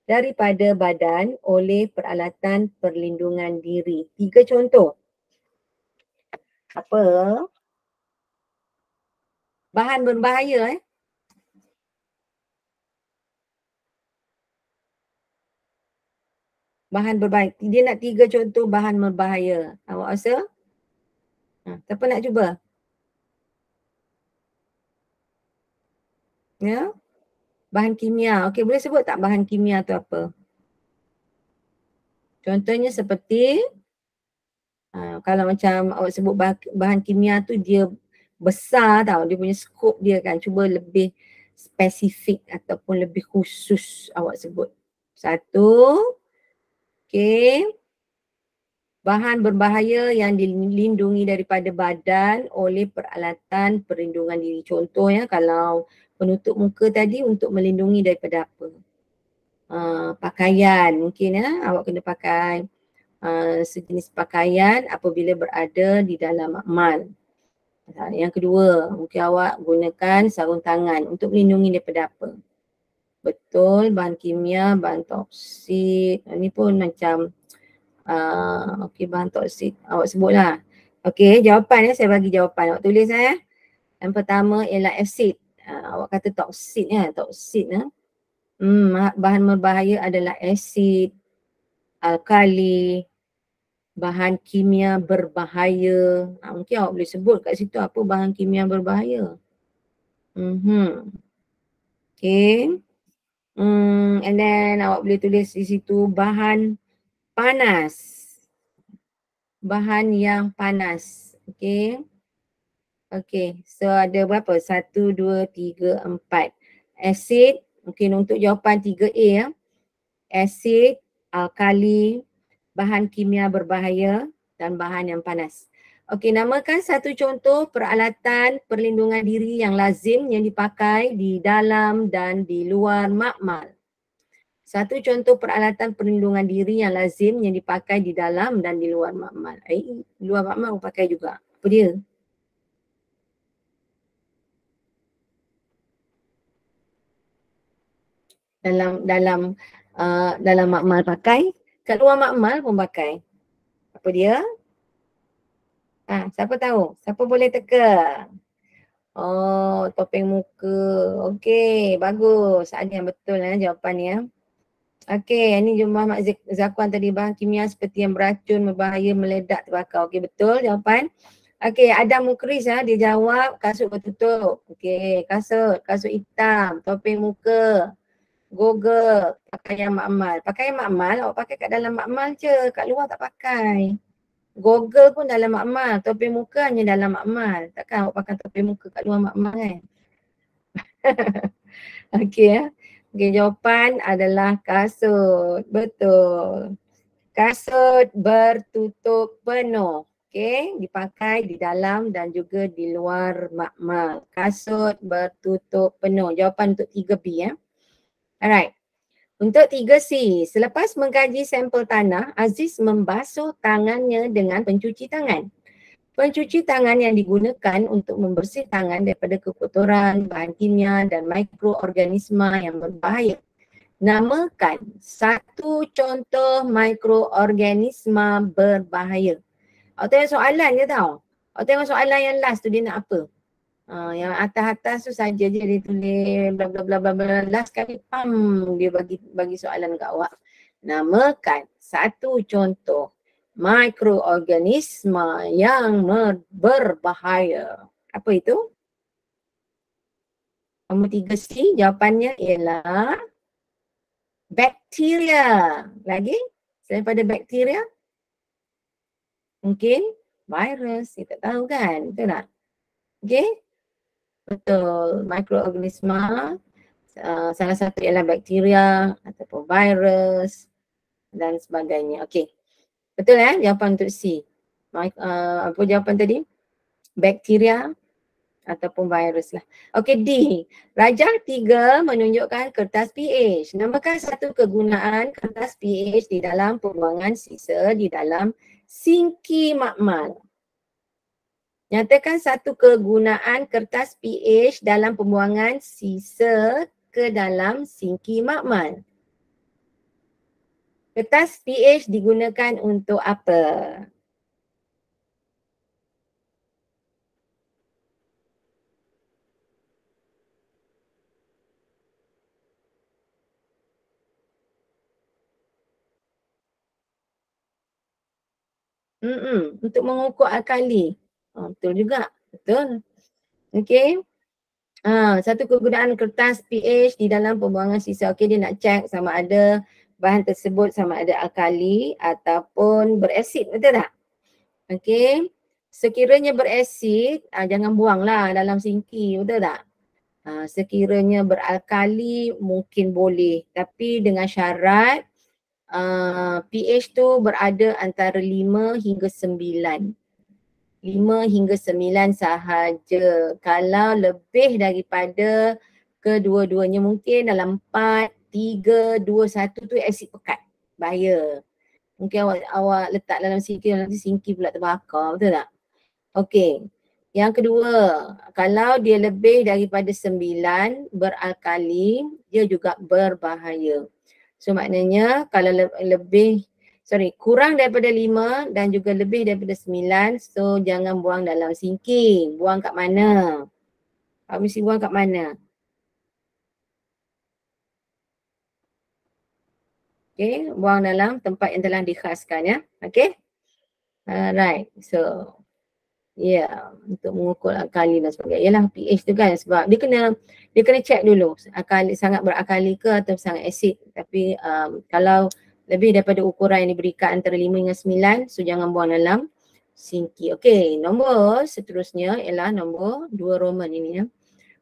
daripada badan oleh peralatan perlindungan diri. 3 contoh. Apa? Bahan berbahaya Bahan berbahaya. Dia nak 3 contoh bahan berbahaya. Awak rasa? Siapa nak cuba? Ya? Bahan kimia. Okey, boleh sebut tak bahan kimia tu apa? Contohnya seperti kalau macam awak sebut bahan kimia tu dia besar tau, dia punya skop dia kan. Cuba lebih spesifik ataupun lebih khusus awak sebut. 1. Okey. Bahan berbahaya yang dilindungi daripada badan oleh peralatan perlindungan diri. Contoh kalau penutup muka tadi untuk melindungi daripada apa? Pakaian mungkin awak kena pakai sejenis pakaian apabila berada di dalam makmal. Yang kedua, mungkin awak gunakan sarung tangan untuk melindungi daripada apa? Betul, bahan kimia, bahan toksik. Ini pun macam okey, bahan toksik. Awak sebutlah. Okey, jawapan saya bagi jawapan. Awak tulis Yang pertama ialah asid. Awak kata toksid toksid bahan berbahaya adalah asid, alkali, bahan kimia berbahaya. Mungkin awak boleh sebut kat situ apa bahan kimia berbahaya. Okay. And then awak boleh tulis di situ bahan panas. Bahan yang panas. Okay. Okay. So ada berapa? 1, 2, 3, 4. Asid. Mungkin untuk jawapan 3A Asid, alkali, bahan kimia berbahaya dan bahan yang panas. Okey, namakan satu contoh peralatan perlindungan diri yang lazim yang dipakai di dalam dan di luar makmal. Satu contoh peralatan perlindungan diri yang lazim yang dipakai di dalam dan di luar makmal. Luar makmal pakai juga. Apa dia? Dalam makmal pakai, kat luar makmal pun pakai. Apa dia? Siapa tahu? Siapa boleh teka? Oh, topeng muka. Okey, bagus. Ada yang betul jawapannya. Okey, ini Muhammad Zakwan tadi bahan kimia seperti yang beracun, berbahaya, meledak, terbakar. Okey, betul jawapan. Okey, Adam Mukris dia jawab kasut bertutup. Okey, kasut hitam, topeng muka, goggle, pakaian makmal. Pakaian makmal awak pakai kat dalam makmal je, kat luar tak pakai. Goggle pun dalam makmal, topeng muka hanya dalam makmal. Takkan awak pakai topeng muka kat luar makmal kan? Okey ya. Okey, jawapan adalah kasut. Betul. Kasut bertutup penuh. Okey, dipakai di dalam dan juga di luar makmal. Kasut bertutup penuh. Jawapan untuk 3B ya. Alright. Untuk 3C, selepas mengkaji sampel tanah, Aziz membasuh tangannya dengan pencuci tangan. Pencuci tangan yang digunakan untuk membersih tangan daripada kekotoran, bahan kimia dan mikroorganisma yang berbahaya. Namakan satu contoh mikroorganisma berbahaya. Awak tengok soalan je tau. Awak tengok soalan yang last tu dia nak apa? Yang atas-atas tu saja je dia tulis bla bla bla bla bla. Last kali pam dia bagi soalan kat awak. Namakan satu contoh mikroorganisma yang berbahaya. Apa itu? Nombor 3C jawapannya ialah bakteria. Lagi? Selain pada bakteria? Mungkin virus. Kita tak tahu kan? Betul tak? Okay? Betul. Mikroorganisma. Salah satu ialah bakteria ataupun virus dan sebagainya. Okey. Betul jawapan untuk C. Apa jawapan tadi? Bakteria ataupun virus lah. Okey, D. Rajah 3 menunjukkan kertas pH. Namakan satu kegunaan kertas pH di dalam pembuangan sisa di dalam sinki makmal. Nyatakan satu kegunaan kertas pH dalam pembuangan sisa ke dalam sinki makmal. Kertas pH digunakan untuk apa? Untuk mengukur alkali. Betul juga. Betul. Okey. Satu kegunaan kertas pH di dalam pembuangan sisa. Okey, dia nak check sama ada bahan tersebut sama ada alkali ataupun berasid. Betul tak? Okey. Sekiranya berasid, jangan buanglah dalam sinki. Betul tak? Sekiranya beralkali mungkin boleh. Tapi dengan syarat pH tu berada antara 5 hingga 9. 5 hingga 9 sahaja. Kalau lebih daripada kedua-duanya mungkin dalam 4, 3, 2, 1 tu asid pekat. Bahaya. Mungkin awak letak dalam sinki, nanti sinki pula terbakar. Betul tak? Okey. Yang kedua, kalau dia lebih daripada 9 beralkali, dia juga berbahaya. So maknanya kalau kurang daripada 5 dan juga lebih daripada 9, so jangan buang dalam sinki. Buang kat mana? Awak mesti buang kat mana? Okay, buang dalam tempat yang telah dikhaskan ya. Okay. Alright, so untuk mengukur alkali dan sebagainya. Ialah pH tu kan sebab dia kena check dulu alkali sangat berakali ke atau sangat asid. Tapi kalau lebih daripada ukuran yang diberikan antara 5 hingga 9, so jangan buang dalam sinki. Okey, nombor seterusnya ialah nombor 2 Roman ini ya.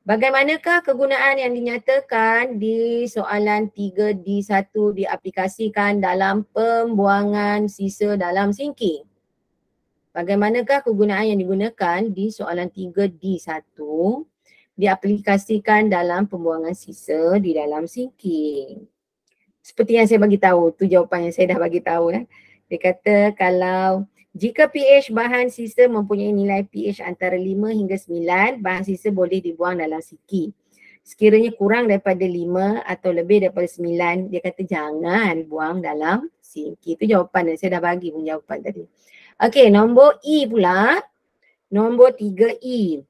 Bagaimanakah kegunaan yang dinyatakan di soalan 3D1 diaplikasikan dalam pembuangan sisa dalam sinki? Bagaimanakah kegunaan yang digunakan di soalan 3D1 diaplikasikan dalam pembuangan sisa di dalam sinki? Seperti yang saya bagi tahu, tu jawapan yang saya dah bagi tahu ya. Dia kata kalau jika pH bahan sisa mempunyai nilai pH antara 5 hingga 9, bahan sisa boleh dibuang dalam sinki. Sekiranya kurang daripada 5 atau lebih daripada 9, dia kata jangan buang dalam sinki. Itu jawapan yang saya dah bagi pun jawapan tadi. Okey, nombor E pula. Nombor 3E.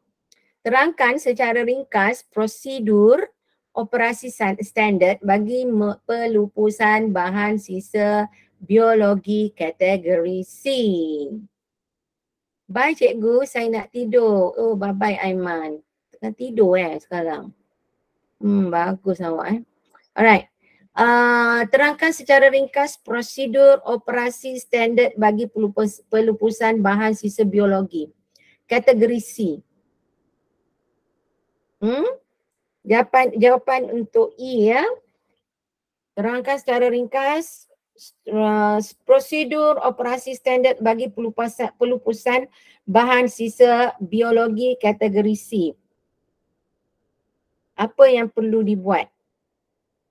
Terangkan secara ringkas prosedur operasi standard bagi pelupusan bahan sisa biologi kategori C. Bye cikgu, saya nak tidur. Oh, bye-bye Aiman. Tengah tidur sekarang. Bagus awak Alright. Terangkan secara ringkas prosedur operasi standard bagi pelupusan bahan sisa biologi. Kategori C. Jawapan untuk E ya. Terangkan secara ringkas prosedur operasi standard bagi pelupusan bahan sisa biologi kategori C. Apa yang perlu dibuat?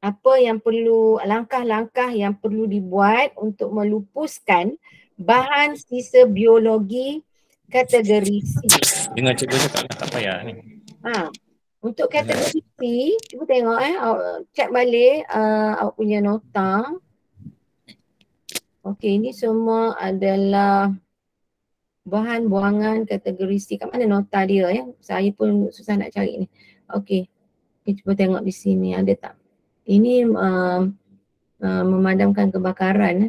Apa yang perlu, langkah-langkah yang perlu dibuat untuk melupuskan bahan sisa biologi kategori C. Dengan cikgu cakap tak payah ni. Untuk kategori C, cuba tengok check balik awak punya nota. Okey, ini semua adalah bahan buangan kategori C. Kat mana nota dia ya? Saya pun susah nak cari ni. Okey, cuba tengok di sini ada tak? Ini memadamkan kebakaran.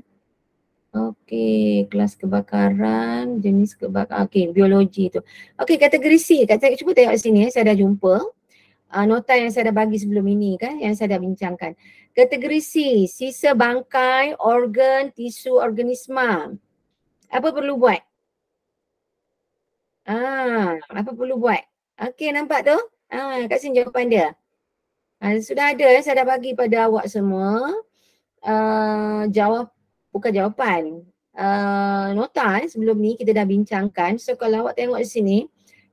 Okey, kelas kebakaran, jenis kebakaran. Okey, biologi tu. Okey, kategori C. Cuba tengok di sini saya dah jumpa. Nota yang saya dah bagi sebelum ini kan, yang saya dah bincangkan. Kategori C, sisa bangkai, organ, tisu organisma. Apa perlu buat? Apa perlu buat? Okey, nampak tu? Kat sini jawapan dia. Sudah ada saya dah bagi pada awak semua. Bukan jawapan. Nota sebelum ni kita dah bincangkan. So kalau awak tengok di sini,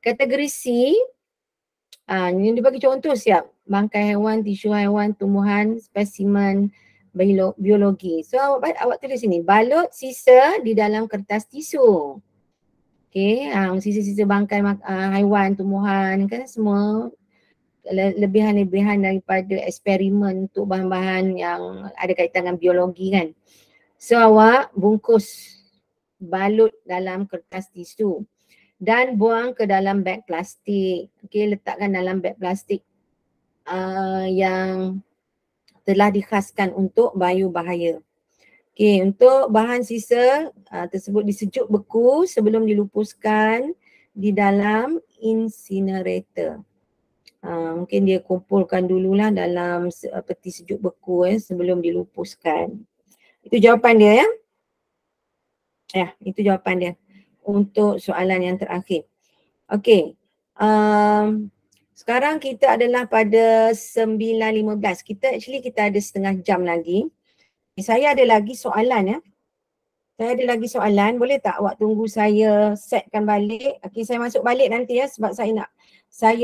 kategori C, yang dibagi contoh siap. Bangkai haiwan, tisu haiwan, tumbuhan, spesimen biologi. So awak tulis sini, balut sisa di dalam kertas tisu. Okey, sisa-sisa bangkai haiwan, tumbuhan kan semua lebihan-lebihan daripada eksperimen untuk bahan-bahan yang ada kaitan dengan biologi kan. So awak bungkus balut dalam kertas tisu dan buang ke dalam beg plastik. Okey, letakkan dalam beg plastik yang telah dikhaskan untuk bayu bahaya. Okey, untuk bahan sisa tersebut disejuk beku sebelum dilupuskan di dalam incinerator. Mungkin dia kumpulkan dululah dalam peti sejuk beku sebelum dilupuskan. Itu jawapan dia ya. Ya, itu jawapan dia untuk soalan yang terakhir. Okey. Sekarang kita adalah pada 9.15. Kita ada setengah jam lagi. Saya ada lagi soalan ya. Saya ada lagi soalan. Boleh tak awak tunggu saya setkan balik? Okey, saya masuk balik nanti ya sebab saya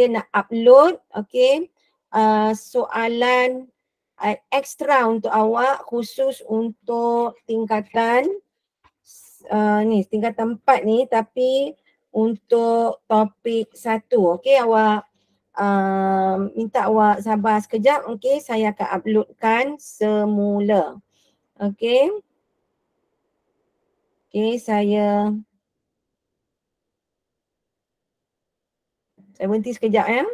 nak upload soalan ekstra untuk awak khusus untuk tingkatan tingkatan 4 ni tapi untuk topik 1. Okey, awak minta awak sabar sekejap. Okey, saya akan uploadkan semula. Okey. Okey, saya berhenti sekejap ya.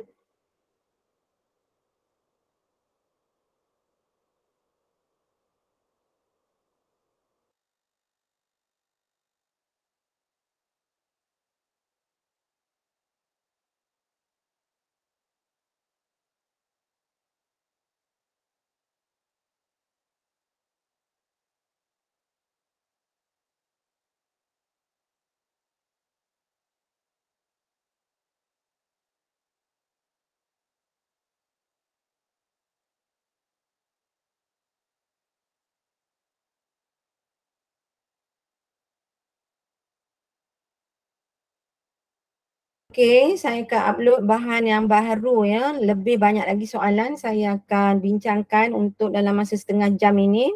Okey, saya akan upload bahan yang baru ya. Lebih banyak lagi soalan saya akan bincangkan untuk dalam masa setengah jam ini.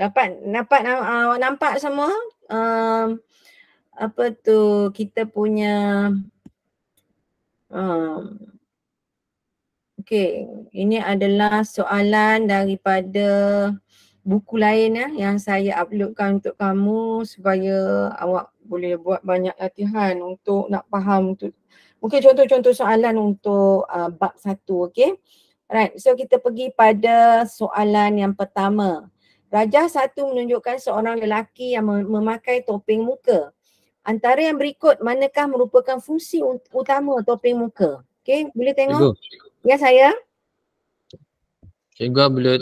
Nampak semua? Apa tu kita punya okey, ini adalah soalan daripada buku lain yang saya uploadkan untuk kamu supaya awak boleh buat banyak latihan untuk nak faham untuk mungkin contoh-contoh soalan untuk bab 1, okey. Right, so kita pergi pada soalan yang pertama. Rajah 1 menunjukkan seorang lelaki yang memakai topeng muka. Antara yang berikut, manakah merupakan fungsi utama topeng muka? Okey, boleh tengok? Cikgu, Ya saya. cikgu upload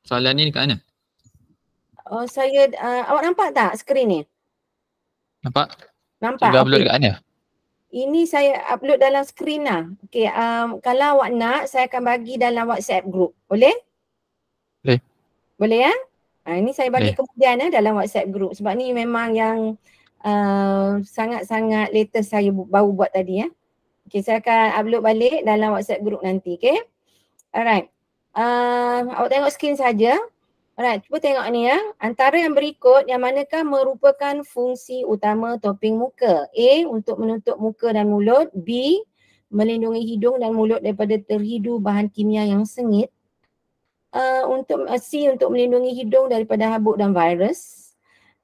soalan ni dekat mana? Oh, saya awak nampak tak skrin ni? Nampak? Nampak? Cikgu upload Okey. dekat mana? Ini saya upload dalam skrin lah. Okey, kalau awak nak, saya akan bagi dalam WhatsApp group. Boleh? Boleh. Boleh ya? Ini saya bagi Boleh. kemudian dalam WhatsApp group sebab ni memang yang sangat-sangat latest saya baru buat tadi ya. Okey, saya akan upload balik dalam WhatsApp group nanti, okey? Alright. Awak tengok skrin saja. Alright, cuba tengok ni ya. Antara yang berikut, yang manakah merupakan fungsi utama topeng muka? A, untuk menutup muka dan mulut. B, melindungi hidung dan mulut daripada terhidu bahan kimia yang sengit. C, untuk melindungi hidung daripada habuk dan virus.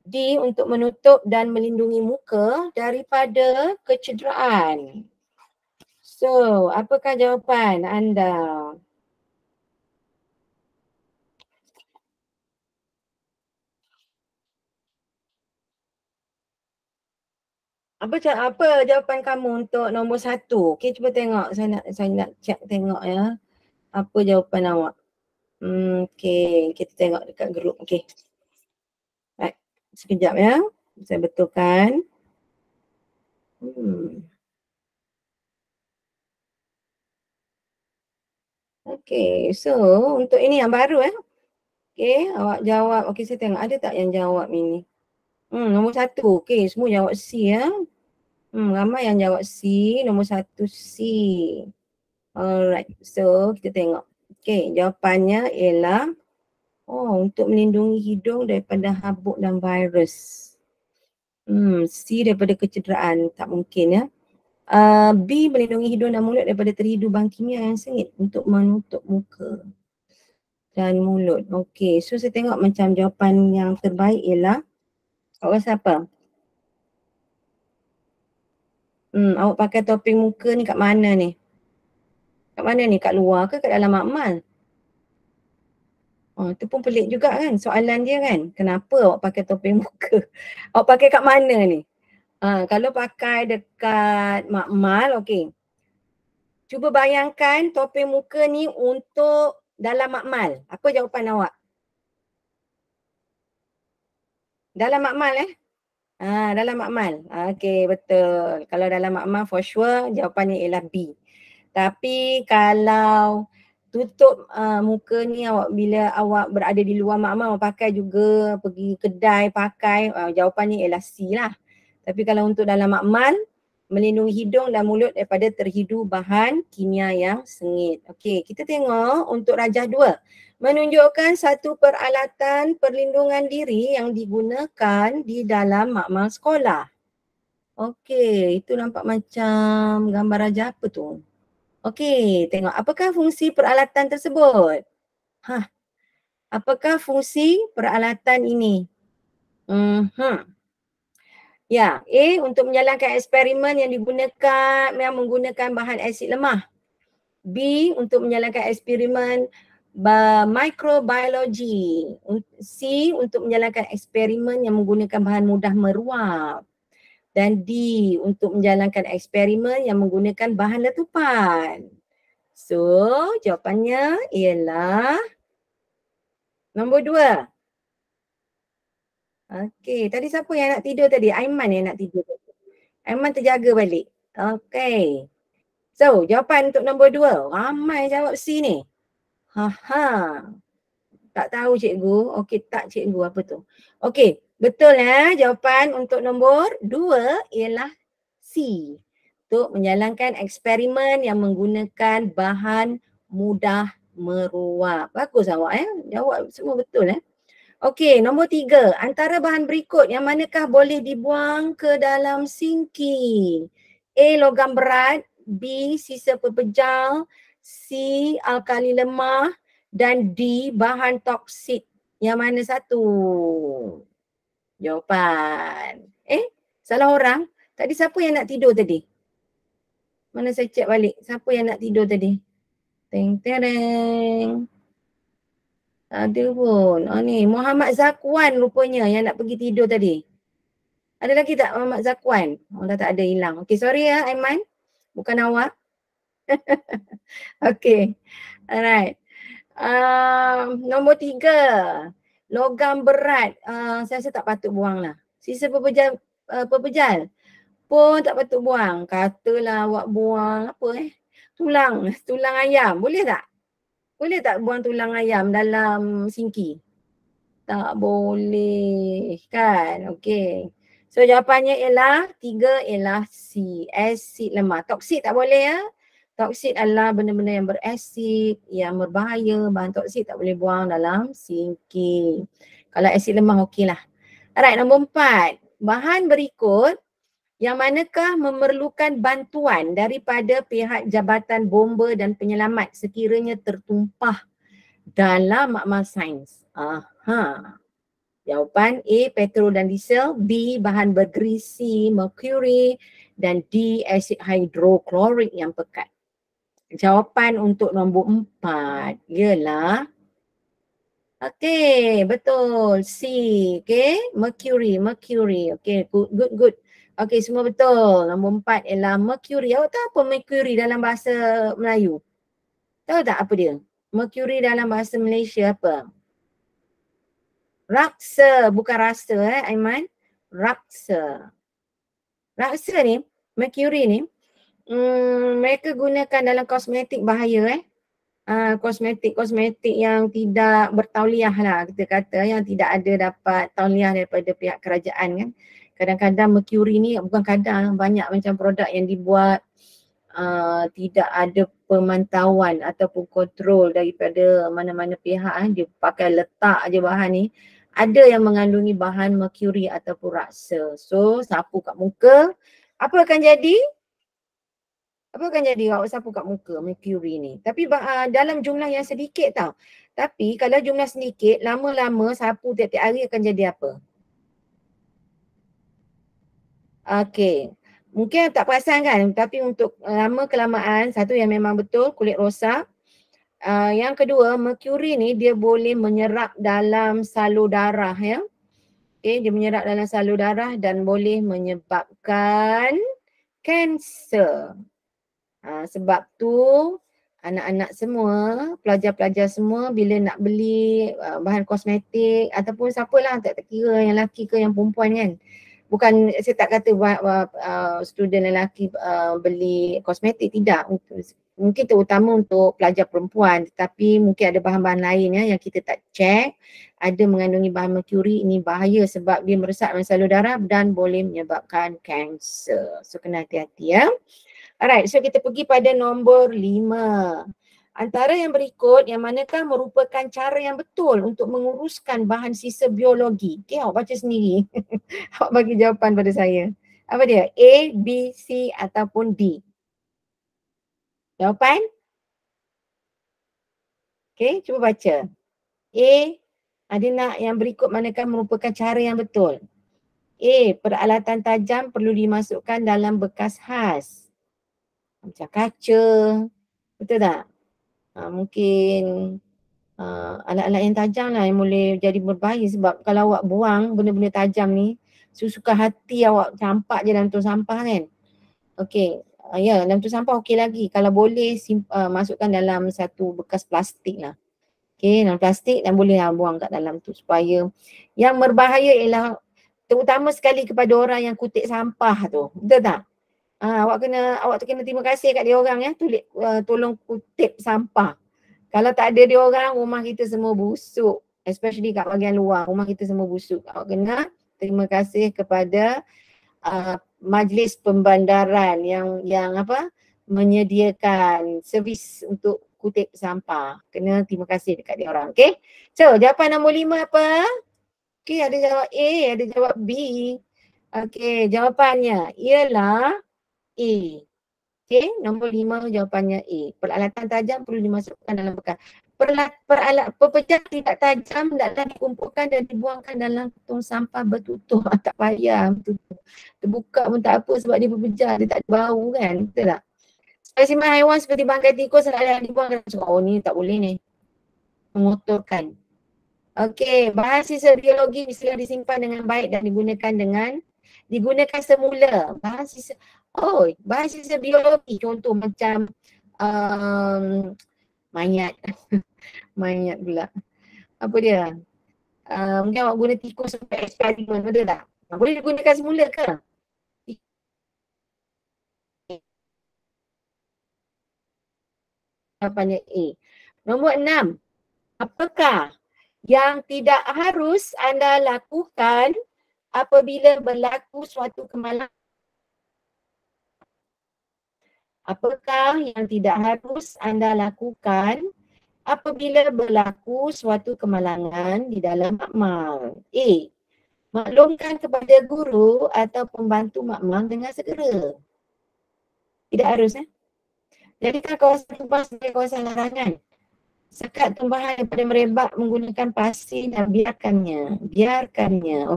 D, untuk menutup dan melindungi muka daripada kecederaan. So, apakah jawapan anda? Apa jawapan kamu untuk nombor 1? Okey, cuba tengok. Saya nak check tengok ya. Apa jawapan awak? Okey, kita tengok dekat grup. Okey. Right. Sekejap ya. Saya betulkan. Okey, so untuk ini yang baru Okey, awak jawab. Okey, saya tengok ada tak yang jawab ini? Nombor 1. Okey, semua jawab C ya. Ramai yang jawab C. Nombor 1 C. Alright, so kita tengok. Okey, jawapannya ialah untuk melindungi hidung daripada habuk dan virus. C daripada kecederaan, tak mungkin ya. B, melindungi hidung dan mulut daripada terhidu bahan kimia yang sengit untuk menutup muka dan mulut. Okey, so saya tengok macam jawapan yang terbaik ialah awak rasa apa? Awak pakai topeng muka ni kat mana ni? Kat mana ni? Kat luar ke kat dalam makmal? Itu pun pelik juga kan soalan dia kan. Kenapa awak pakai topeng muka? Awak pakai kat mana ni? Kalau pakai dekat makmal, okey. Cuba bayangkan topeng muka ni untuk dalam makmal. Apa jawapan awak? Dalam makmal dalam makmal. Okey, betul. Kalau dalam makmal for sure jawapannya ialah B. Tapi kalau tutup muka ni awak bila awak berada di luar makmal, awak pakai juga pergi kedai pakai, jawapannya ialah C lah. Tapi kalau untuk dalam makmal, melindungi hidung dan mulut daripada terhidu bahan kimia yang sengit. Okey, kita tengok untuk rajah 2. Menunjukkan satu peralatan perlindungan diri yang digunakan di dalam makmal sekolah. Okey, itu nampak macam gambar rajah apa tu? Okey, tengok apakah fungsi peralatan tersebut? Apakah fungsi peralatan ini? Ya, A, untuk menjalankan eksperimen yang menggunakan bahan asid lemah. B, untuk menjalankan eksperimen microbiologi. C, untuk menjalankan eksperimen yang menggunakan bahan mudah meruap. Dan D, untuk menjalankan eksperimen yang menggunakan bahan letupan. So, jawapannya ialah nombor 2. Okey, tadi siapa yang nak tidur tadi? Aiman yang nak tidur. Aiman terjaga balik. Okey. So, jawapan untuk nombor 2. Ramai jawab C ni. Tak tahu cikgu. Okey, tak cikgu apa tu. Okey, betul jawapan untuk nombor 2 ialah C. Untuk menjalankan eksperimen yang menggunakan bahan mudah meruap. Bagus awak jawab semua betul Okey, nombor 3. Antara bahan berikut yang manakah boleh dibuang ke dalam sinki? A, logam berat. B, sisa pepejal. C, alkali lemah. dan D bahan toksik. Yang mana satu? Jawapan. Salah orang. Tadi siapa yang nak tidur tadi? Mana saya cek balik. Siapa yang nak tidur tadi? Teng tereng. Ada pun. Ni Muhammad Zakwan rupanya yang nak pergi tidur tadi. Ada lagi tak Muhammad Zakwan? Dah tak ada, hilang. Okey, sorry ya Aiman. Bukan awak. Okey. Alright. Nombor 3. Logam berat. Saya rasa tak patut buang lah. Sisa pepejal pun tak patut buang. Katalah awak buang apa tulang ayam. Boleh tak? Boleh tak buang tulang ayam dalam sinki? Tak boleh kan? Okey. So jawapannya ialah 3 ialah C. Asid lemah. Toksik tak boleh ya. Toksik adalah benda-benda yang berasid, yang berbahaya. Bahan toksik tak boleh buang dalam sinki. Kalau asid lemah okey lah. Alright, nombor 4. Bahan berikut yang manakah memerlukan bantuan daripada pihak Jabatan Bomba dan Penyelamat sekiranya tertumpah dalam makmal sains? Jawapan A, petrol dan diesel, B, bahan bergerisi, merkuri, dan D, asid hidroklorik yang pekat. Jawapan untuk nombor 4 ialah okey, betul. C, okey, merkuri. Okey, good. Okey, semua betul. Nombor 4 ialah merkuri. Awak tahu apa merkuri dalam bahasa Melayu? Tahu tak apa dia? Merkuri dalam bahasa Malaysia apa? Raksa, bukan rasa Aiman. Raksa. Raksa ni, merkuri ni, mereka gunakan dalam kosmetik bahaya kosmetik yang tidak bertauliah lah kita kata, yang tidak ada dapat tauliah daripada pihak kerajaan kan. Kadang-kadang merkuri ni, bukan kadang, banyak macam produk yang dibuat tidak ada pemantauan ataupun kontrol daripada mana-mana pihak dia pakai letak je bahan ni. Ada yang mengandungi bahan merkuri ataupun raksa. So sapu kat muka, apa akan jadi? Apa akan jadi awak sapu kat muka merkuri ni? Tapi dalam jumlah yang sedikit tau. Tapi kalau jumlah sedikit, lama-lama sapu tiap-tiap hari akan jadi apa? Okey. Mungkin tak perasan kan, tapi untuk lama kelamaan, satu yang memang betul kulit rosak. Yang kedua, merkuri ni dia boleh menyerap dalam salur darah ya. Okay, dia menyerap dalam salur darah dan boleh menyebabkan kanser. Sebab tu anak-anak semua, pelajar-pelajar semua bila nak beli bahan kosmetik ataupun siapalah, tak kira yang lelaki ke yang perempuan kan. Bukan, saya tak kata student lelaki beli kosmetik, tidak. Mungkin terutama untuk pelajar perempuan, tetapi mungkin ada bahan-bahan lain yang kita tak check. Ada mengandungi bahan merkuri, ini bahaya sebab dia meresap dalam salur darah dan boleh menyebabkan kanser. So kena hati-hati ya. Alright, so kita pergi pada nombor 5. Antara yang berikut, yang manakah merupakan cara yang betul untuk menguruskan bahan sisa biologi? Okay, awak baca sendiri. Awak bagi jawapan pada saya. Apa dia? A, B, C ataupun D? Jawapan? Okay, cuba baca. A, ada nak yang berikut manakah merupakan cara yang betul? A, peralatan tajam perlu dimasukkan dalam bekas khas. Macam kaca, betul tak? Mungkin alat-alat yang tajam lah yang boleh jadi berbahaya sebab kalau awak buang benda-benda tajam ni, suka hati awak campak je dalam tong sampah kan. Okey, dalam tong sampah okey lagi. Kalau boleh masukkan dalam satu bekas plastik lah. Okey, dalam plastik dan boleh buang kat dalam tu supaya yang berbahaya ialah terutama sekali kepada orang yang kutip sampah tu. Betul tak? Awak tu kena terima kasih kat dia orang tolong kutip sampah. Kalau tak ada dia orang, rumah kita semua busuk. Especially kat bahagian luar, rumah kita semua busuk. Awak kena terima kasih kepada majlis pembandaran yang menyediakan servis untuk kutip sampah. Kena terima kasih dekat dia orang. Okay. So jawapan nombor 5 apa? Okay, ada jawab A, ada jawab B. Okay, jawapannya ialah A. Okay, nombor 5 jawapannya A. Peralatan tajam perlu dimasukkan dalam bekas. Pepejal tidak tajam hendaklah dikumpulkan dan dibuangkan dalam tong sampah bertutup. Tak payah bertutup. Terbuka pun tak apa sebab dia pepejal, dia tak ada bau kan, betul tak? Spesimen haiwan seperti bangkai tikus hendaklah dibuangkan. Oh ni tak boleh ni, mengotorkan. Okey, bahan sisa biologi sila disimpan dengan baik dan digunakan semula. Bahan sisa biologi contoh macam mayat. Mayat pula. Apa dia? Mungkin awak guna tikus sampai eksperimen, betul tak? Boleh digunakan semula ke? Jawapannya A. Nombor 6. Apakah yang tidak harus anda lakukan apabila berlaku suatu kemalangan? Apakah yang tidak harus anda lakukan apabila berlaku suatu kemalangan di dalam makmal? A. Maklumkan kepada guru atau pembantu makmal dengan segera. Tidak harus Jadikan kawasan tumpah sebagai kawasan larangan. Sekat tumbahan daripada merebak menggunakan pasir dan biarkannya.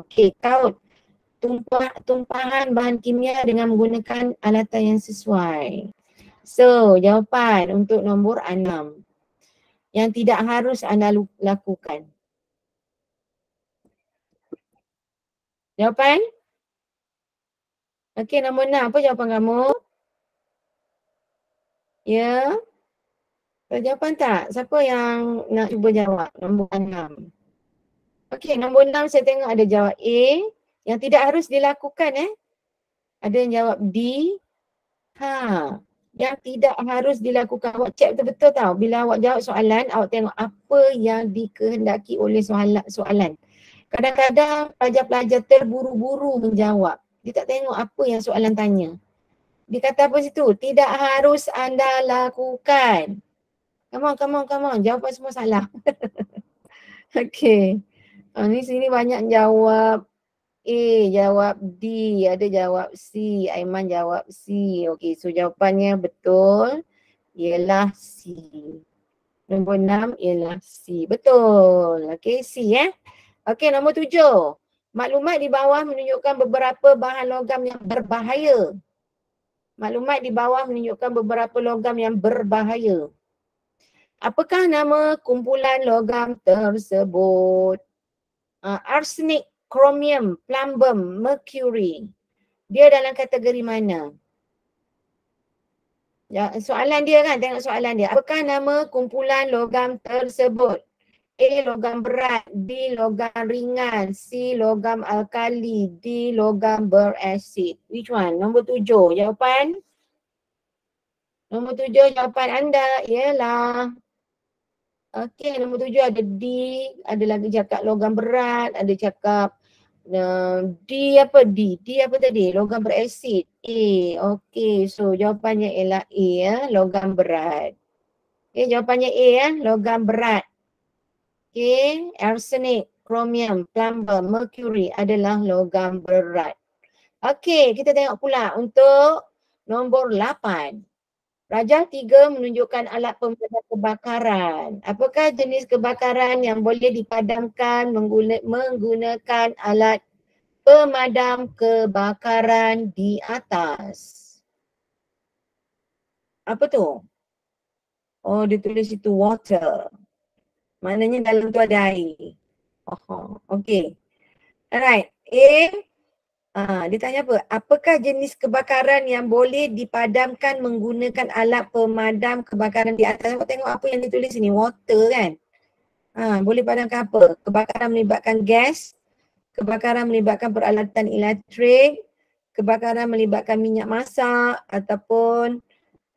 Okey, kaut tumpahan bahan kimia dengan menggunakan alatan yang sesuai. So, jawapan untuk nombor 6. Yang tidak harus anda lakukan. Jawapan? Okey, nombor 6. Apa jawapan kamu? Ya? Ada jawapan tak? Siapa yang nak cuba jawab? Nombor 6. Okey, nombor 6 saya tengok ada jawab A. Yang tidak harus dilakukan Ada yang jawab D. Yang tidak harus dilakukan. Awak cek betul-betul tau. Bila awak jawab soalan, awak tengok apa yang dikehendaki oleh soalan. Kadang-kadang pelajar-pelajar terburu-buru menjawab. Dia tak tengok apa yang soalan tanya. Dia kata apa situ? Tidak harus anda lakukan. Come on. Jawapan semua salah. Okey. Ni sini banyak jawab A, jawab D, ada jawab C, Aiman jawab C. Okey, so jawapannya betul ialah C. Nombor 6 ialah C. Betul. Okey, C Okey, nombor 7. Maklumat di bawah menunjukkan beberapa bahan logam yang berbahaya. Maklumat di bawah menunjukkan beberapa logam yang berbahaya. Apakah nama kumpulan logam tersebut? Arsenik, chromium, plumbum, mercury. Dia dalam kategori mana? Ya, soalan dia kan, tengok soalan dia. Apakah nama kumpulan logam tersebut? A. Logam berat, B. Logam ringan, C. Logam alkali, D. Logam berasid. Which one? Nombor 7 jawapan? Nombor 7 jawapan anda ialah okey, nombor 7 ada D, ada lagi cakap logam berat, ada cakap D apa D? D apa tadi? Logam berasid. A. Okey, so jawapannya ialah A logam berat. Okey, jawapannya A logam berat. Okey, arsenic, chromium, plumbum, mercury adalah logam berat. Okey, kita tengok pula untuk nombor 8. Rajah 3 menunjukkan alat pemadam kebakaran. Apakah jenis kebakaran yang boleh dipadamkan menggunakan alat pemadam kebakaran di atas? Apa tu? Oh, dia tulis itu water. Maknanya dalam tu ada air. Okey. Alright. Dia tanya apa? Apakah jenis kebakaran yang boleh dipadamkan menggunakan alat pemadam kebakaran di atas? Tengok apa yang ditulis sini, water kan? Boleh padamkan apa? Kebakaran melibatkan gas, kebakaran melibatkan peralatan elektrik, kebakaran melibatkan minyak masak ataupun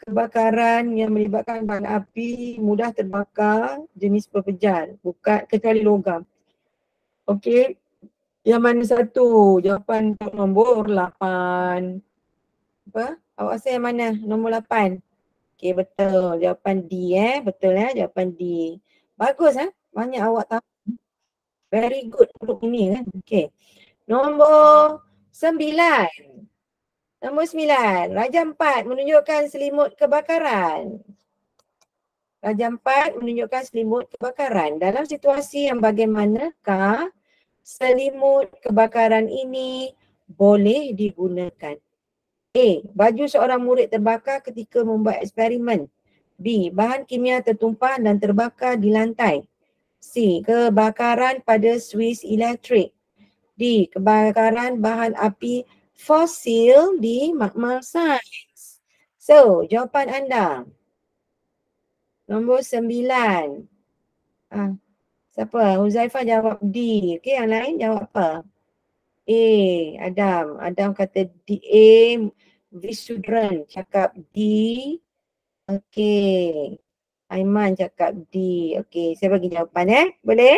kebakaran yang melibatkan bahan api mudah terbakar jenis pepejal, bukan kecuali logam. Okey. Yang mana satu? Jawapan untuk nombor 8. Apa? Awak rasa yang mana? Nombor 8. Okey, betul. Jawapan D betul jawapan D. Bagus banyak awak tahu. Very good untuk ini kan. Okey. Nombor 9. Nombor 9. Rajah 4 menunjukkan selimut kebakaran. Raja 4 menunjukkan selimut kebakaran. Dalam situasi yang bagaimanakah selimut kebakaran ini boleh digunakan? A. Baju seorang murid terbakar ketika membuat eksperimen. B. Bahan kimia tertumpah dan terbakar di lantai. C. Kebakaran pada suis elektrik. D. Kebakaran bahan api fosil di makmal sains. So, jawapan anda. Nombor 9. Siapa? Huzaifah jawab D. Okey, yang lain jawab apa? A. Adam. Adam kata D. A. Visudran cakap D. Okey. Aiman cakap D. Okey, saya bagi jawapan Boleh?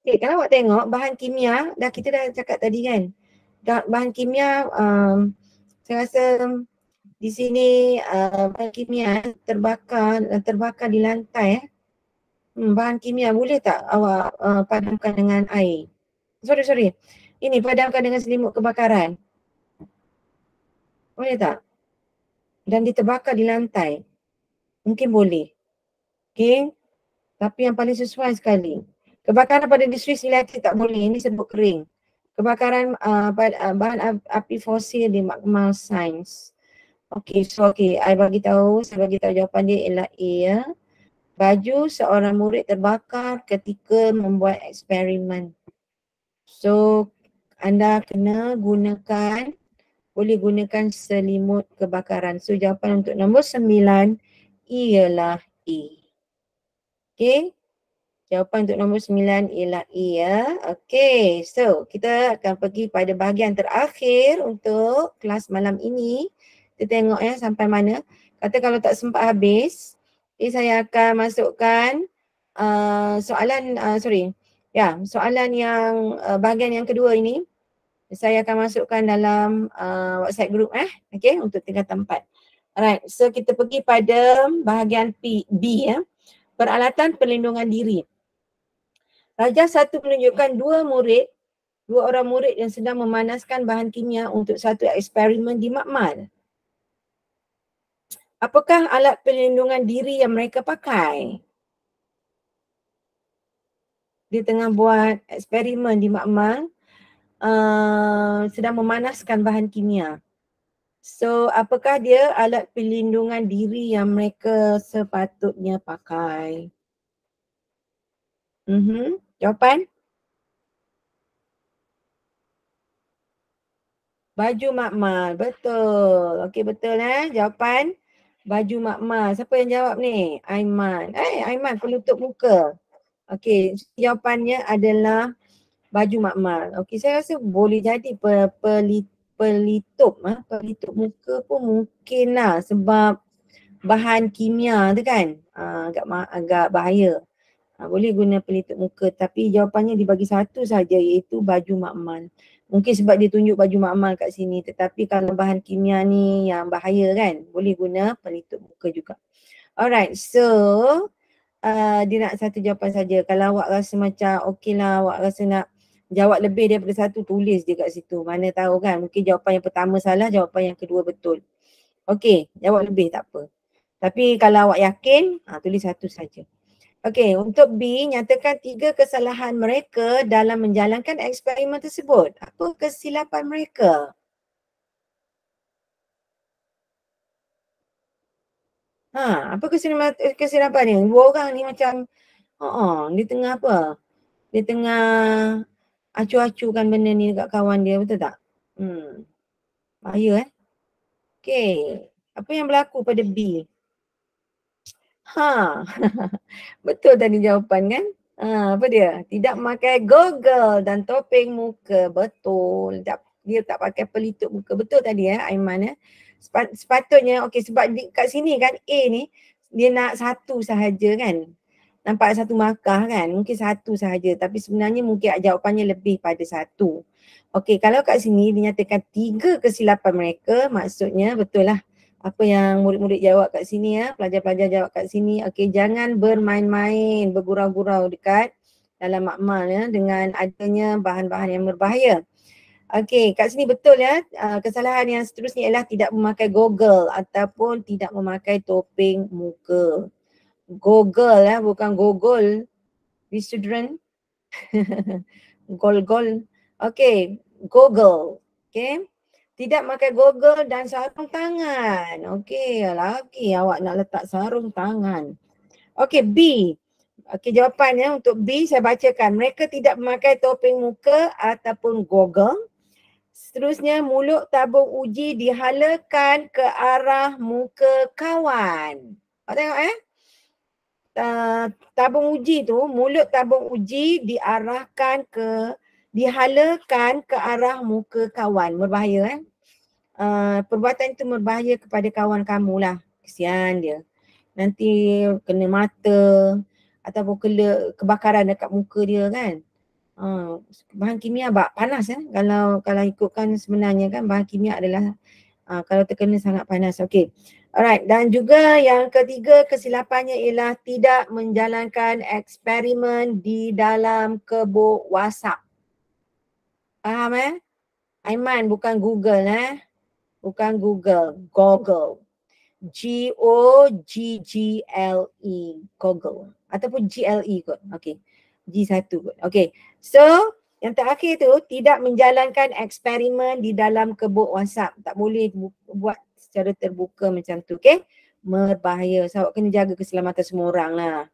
Okey, kalau awak tengok bahan kimia, kita dah cakap tadi kan. Bahan kimia, saya rasa di sini bahan kimia terbakar di lantai. Bahan kimia boleh tak awak padamkan dengan air? Sorry. Ini padamkan dengan selimut kebakaran. Boleh tak? Dan diterbakar di lantai. Mungkin boleh. Okey. Tapi yang paling sesuai sekali. Kebakaran pada suis elektrik tak boleh. Ini sebut kering. Kebakaran bahan api fosil di makmal sains. Okey, saya bagi tahu jawapan dia ialah A ya. Baju seorang murid terbakar ketika membuat eksperimen. So, anda kena boleh gunakan selimut kebakaran. So, jawapan untuk nombor 9 ialah A. Okey. Jawapan untuk nombor 9 ialah A ya. Okey, so kita akan pergi pada bahagian terakhir untuk kelas malam ini. Kita tengok sampai mana. Kata kalau tak sempat habis, saya akan masukkan soalan yang bahagian yang kedua ini. Saya akan masukkan dalam WhatsApp group okey, untuk tingkatan 4. Alright, so kita pergi pada bahagian B ya. Peralatan perlindungan diri. Raja 1 menunjukkan dua orang murid yang sedang memanaskan bahan kimia untuk satu eksperimen di makmal. Apakah alat perlindungan diri yang mereka pakai? Dia tengah buat eksperimen di makmal, sedang memanaskan bahan kimia. So, apakah dia alat perlindungan diri yang mereka sepatutnya pakai? Jawapan? Baju makmal. Betul. Okey, betul jawapan baju makmal. Siapa yang jawab ni? Aiman. Aiman penutup muka. Okey, jawapannya adalah baju makmal. Okey, saya rasa boleh jadi pelitup muka pun mungkin lah sebab bahan kimia tu kan agak bahaya. Boleh guna pelitup muka tapi jawapannya dibagi satu saja iaitu baju makmal. Mungkin sebab dia tunjuk baju makmal kat sini, tetapi kalau bahan kimia ni yang bahaya kan, boleh guna pelitup muka juga. Alright, so dia nak satu jawapan saja. Kalau awak rasa macam okey lah, awak rasa nak jawab lebih daripada satu, tulis je kat situ. Mana tahu kan, mungkin jawapan yang pertama salah, jawapan yang kedua betul. Okey, jawab lebih tak apa. Tapi kalau awak yakin, tulis satu saja. Okey, untuk B, nyatakan 3 kesalahan mereka dalam menjalankan eksperimen tersebut. Apa kesilapan mereka? Apa kesilapan ni? Dua orang ni macam, dia tengah apa? Dia tengah acu-acukan benda ni dekat kawan dia, betul tak? Bahaya Okey, apa yang berlaku pada B? Betul tadi jawapan kan? Apa dia? Tidak memakai goggle dan topeng muka. Betul. Dia tak pakai pelitup muka. Betul tadi Aiman Sepatutnya, okey sebab kat sini kan A ni, dia nak satu sahaja kan. Nampak satu markah kan? Mungkin satu sahaja. Tapi sebenarnya mungkin jawapannya lebih pada satu. Okey, kalau kat sini dinyatakan 3 kesilapan mereka, maksudnya betul lah. Apa yang murid-murid jawab kat sini pelajar-pelajar jawab kat sini. Okey, jangan bermain-main, bergurau-gurau dekat dalam makmal dengan adanya bahan-bahan yang berbahaya. Okey, kat sini betul kesalahan yang seterusnya ialah tidak memakai goggle ataupun tidak memakai topeng muka. Google bukan Google. The children. Gol. Okay, Google. Okay. Tidak pakai Google dan sarung tangan. Okay, lagi awak nak letak sarung tangan. Okay, B. Okay, jawapannya untuk B saya bacakan. Mereka tidak memakai topeng muka ataupun Google. Seterusnya, mulut tabung uji dihalakan ke arah muka kawan. Awak tengok tabung uji tu, mulut tabung uji dihalakan ke arah muka kawan. Berbahaya perbuatan itu berbahaya kepada kawan kamu lah. Kesian dia. Nanti kena mata ataupun kebakaran dekat muka dia kan. Bahan kimia panas kalau ikutkan sebenarnya kan bahan kimia adalah kalau terkena sangat panas. Okey. Alright, dan juga yang ketiga kesilapannya ialah tidak menjalankan eksperimen di dalam kebok WhatsApp. Faham Aiman, bukan Google bukan Google, Google. G-O-G-G-L-E, Google. Ataupun G-L-E kot. Okay. G1 kot. Okay. So, yang terakhir tu tidak menjalankan eksperimen di dalam kebok WhatsApp. Tak boleh buat secara terbuka macam tu. Okay. Berbahaya. So, awak kena jaga keselamatan semua orang lah.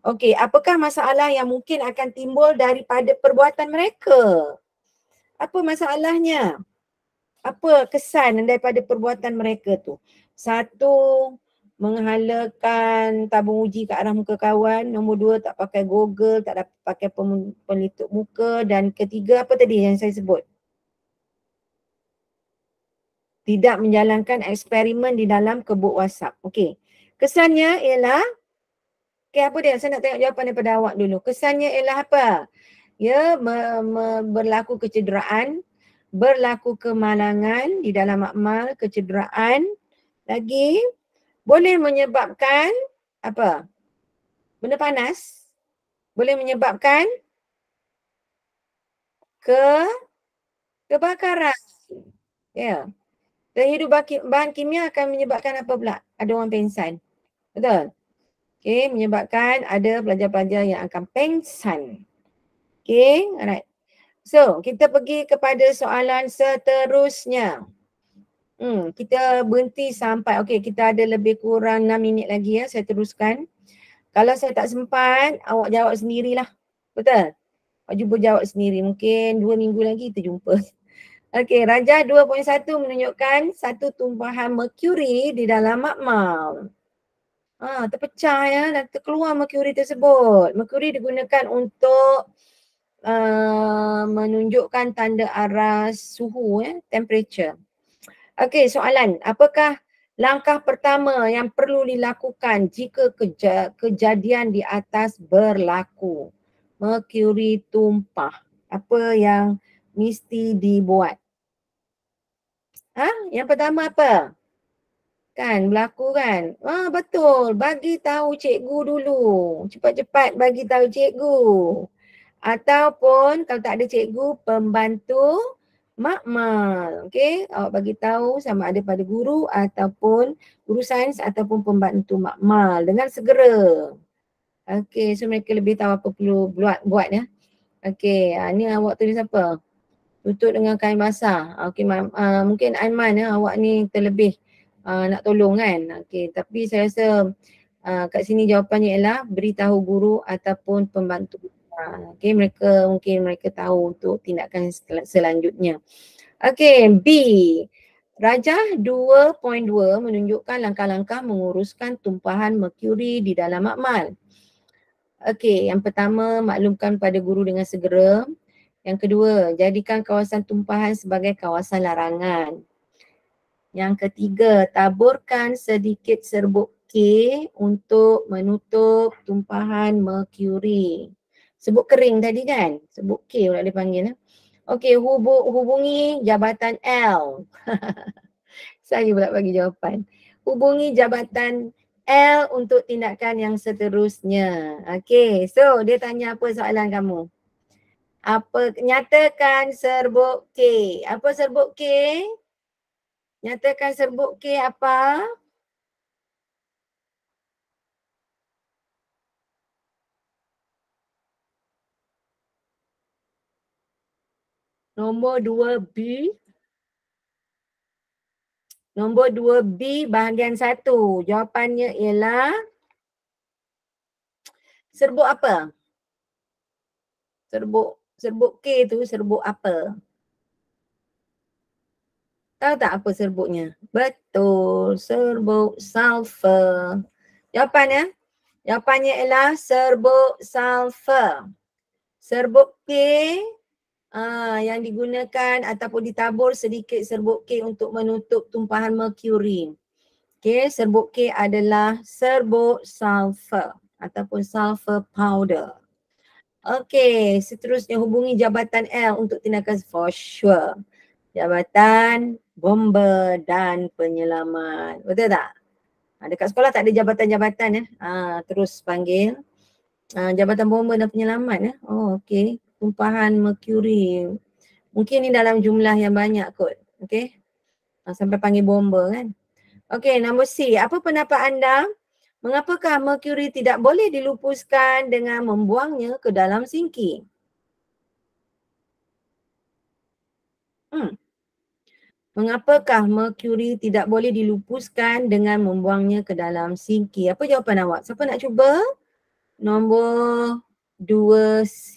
Okay. Apakah masalah yang mungkin akan timbul daripada perbuatan mereka? Apa masalahnya? Apa kesan daripada perbuatan mereka tu? Satu, menghalakan tabung uji ke arah muka kawan. Nombor dua, tak pakai Google, tak dapat pakai pelitup muka. Dan ketiga, apa tadi yang saya sebut? Tidak menjalankan eksperimen di dalam kebok WhatsApp. Okey. Kesannya ialah, apa dia? Saya nak tengok jawapan daripada awak dulu. Kesannya ialah apa? Ya, berlaku kecederaan, berlaku kemalangan di dalam amal, kecederaan. Lagi boleh menyebabkan apa? Benda panas. Boleh menyebabkan kebakaran. Ya. Dan hidup bahan kimia akan menyebabkan apa pula? Ada orang pengsan. Betul? Okey, menyebabkan ada pelajar-pelajar yang akan pengsan. Okey, alright. So, kita pergi kepada soalan seterusnya. Kita berhenti sampai, kita ada lebih kurang 6 minit lagi saya teruskan. Kalau saya tak sempat, awak jawab sendirilah. Betul? Awak cuba jawab sendiri. Mungkin 2 minggu lagi kita jumpa. Okey, Rajah 2.1 menunjukkan satu tumpahan merkuri di dalam makmal. Terpecah dan terkeluar merkuri tersebut. Merkuri digunakan untuk menunjukkan tanda aras suhu, temperature. Okey, soalan. Apakah langkah pertama yang perlu dilakukan jika kejadian di atas berlaku? Merkuri tumpah. Apa yang mesti dibuat? Yang pertama apa? Kan berlaku kan? Betul. Bagi tahu cikgu dulu. Cepat-cepat bagi tahu cikgu. Ataupun kalau tak ada cikgu, pembantu makmal. Okey, awak bagi tahu sama ada pada guru ataupun guru sains ataupun pembantu makmal dengan segera. Okey, so mereka lebih tahu apa perlu buat Okey, ni awak tulis apa? Tutup dengan kain basah. Okey, mungkin Aiman awak ni terlebih nak tolong kan. Okey, tapi saya rasa kat sini jawapannya ialah beritahu guru ataupun pembantu. Okey, mungkin mereka tahu untuk tindakan selanjutnya. Okey, B. Rajah 2.2 menunjukkan langkah-langkah menguruskan tumpahan merkuri di dalam makmal. Okey, yang pertama maklumkan pada guru dengan segera. Yang kedua, jadikan kawasan tumpahan sebagai kawasan larangan. Yang ketiga, taburkan sedikit serbuk K untuk menutup tumpahan merkuri. Serbuk kering tadi kan? Serbuk K pula dia panggil. Okey, hubungi jabatan L. Saya pula bagi jawapan. Hubungi jabatan L untuk tindakan yang seterusnya. Okey, so dia tanya apa soalan kamu? Nyatakan serbuk K. Apa serbuk K? Nyatakan serbuk K apa? Nombor 2B. Nombor 2B bahagian 1. Jawapannya ialah serbuk apa? Serbuk K tu serbuk apa? Tahu tak apa serbuknya? Betul, serbuk sulfur. Jawapannya? Jawapannya ialah serbuk sulfur. Serbuk K yang digunakan ataupun ditabur sedikit serbuk K untuk menutup tumpahan merkuri. Okay, serbuk K adalah serbuk sulfur ataupun sulfur powder. Okay, seterusnya hubungi jabatan L untuk tindakan for sure. Jabatan bomba dan penyelamat. Betul tak? Dekat sekolah tak ada jabatan-jabatan ya. Terus panggil jabatan bomba dan penyelamat ya. Oh okey. Tumpahan merkuri. Mungkin ni dalam jumlah yang banyak kot. Okey. Sampai panggil bomba kan. Okey, nombor C. Apa pendapat anda? Mengapakah merkuri tidak boleh dilupuskan dengan membuangnya ke dalam sinki? Mengapakah merkuri tidak boleh dilupuskan dengan membuangnya ke dalam sinki? Apa jawapan awak? Siapa nak cuba? Nombor 2C.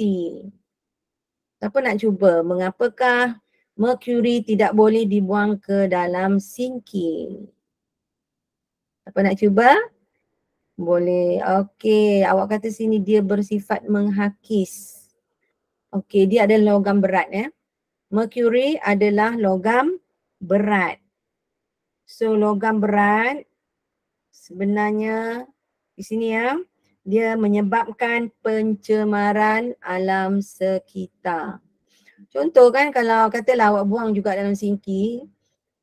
Siapa nak cuba? Mengapakah merkuri tidak boleh dibuang ke dalam sinki? Siapa nak cuba? Boleh. Okey, awak kata sini dia bersifat menghakis. Okey, dia adalah logam berat ya. Merkuri adalah logam berat. So logam berat sebenarnya di sini ya, dia menyebabkan pencemaran alam sekitar. Contoh kan kalau katalah awak buang juga dalam sinki,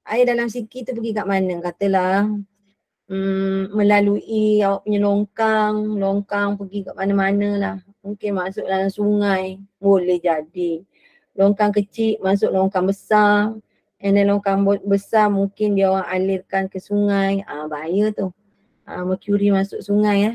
air dalam sinki tu pergi kat mana? Katalah melalui awak punya longkang pergi kat mana-mana lah. Mungkin masuk dalam sungai, boleh jadi. Longkang kecil masuk longkang besar. And then longkang besar mungkin dia orang alirkan ke sungai. Bahaya tu. Merkuri masuk sungai ya.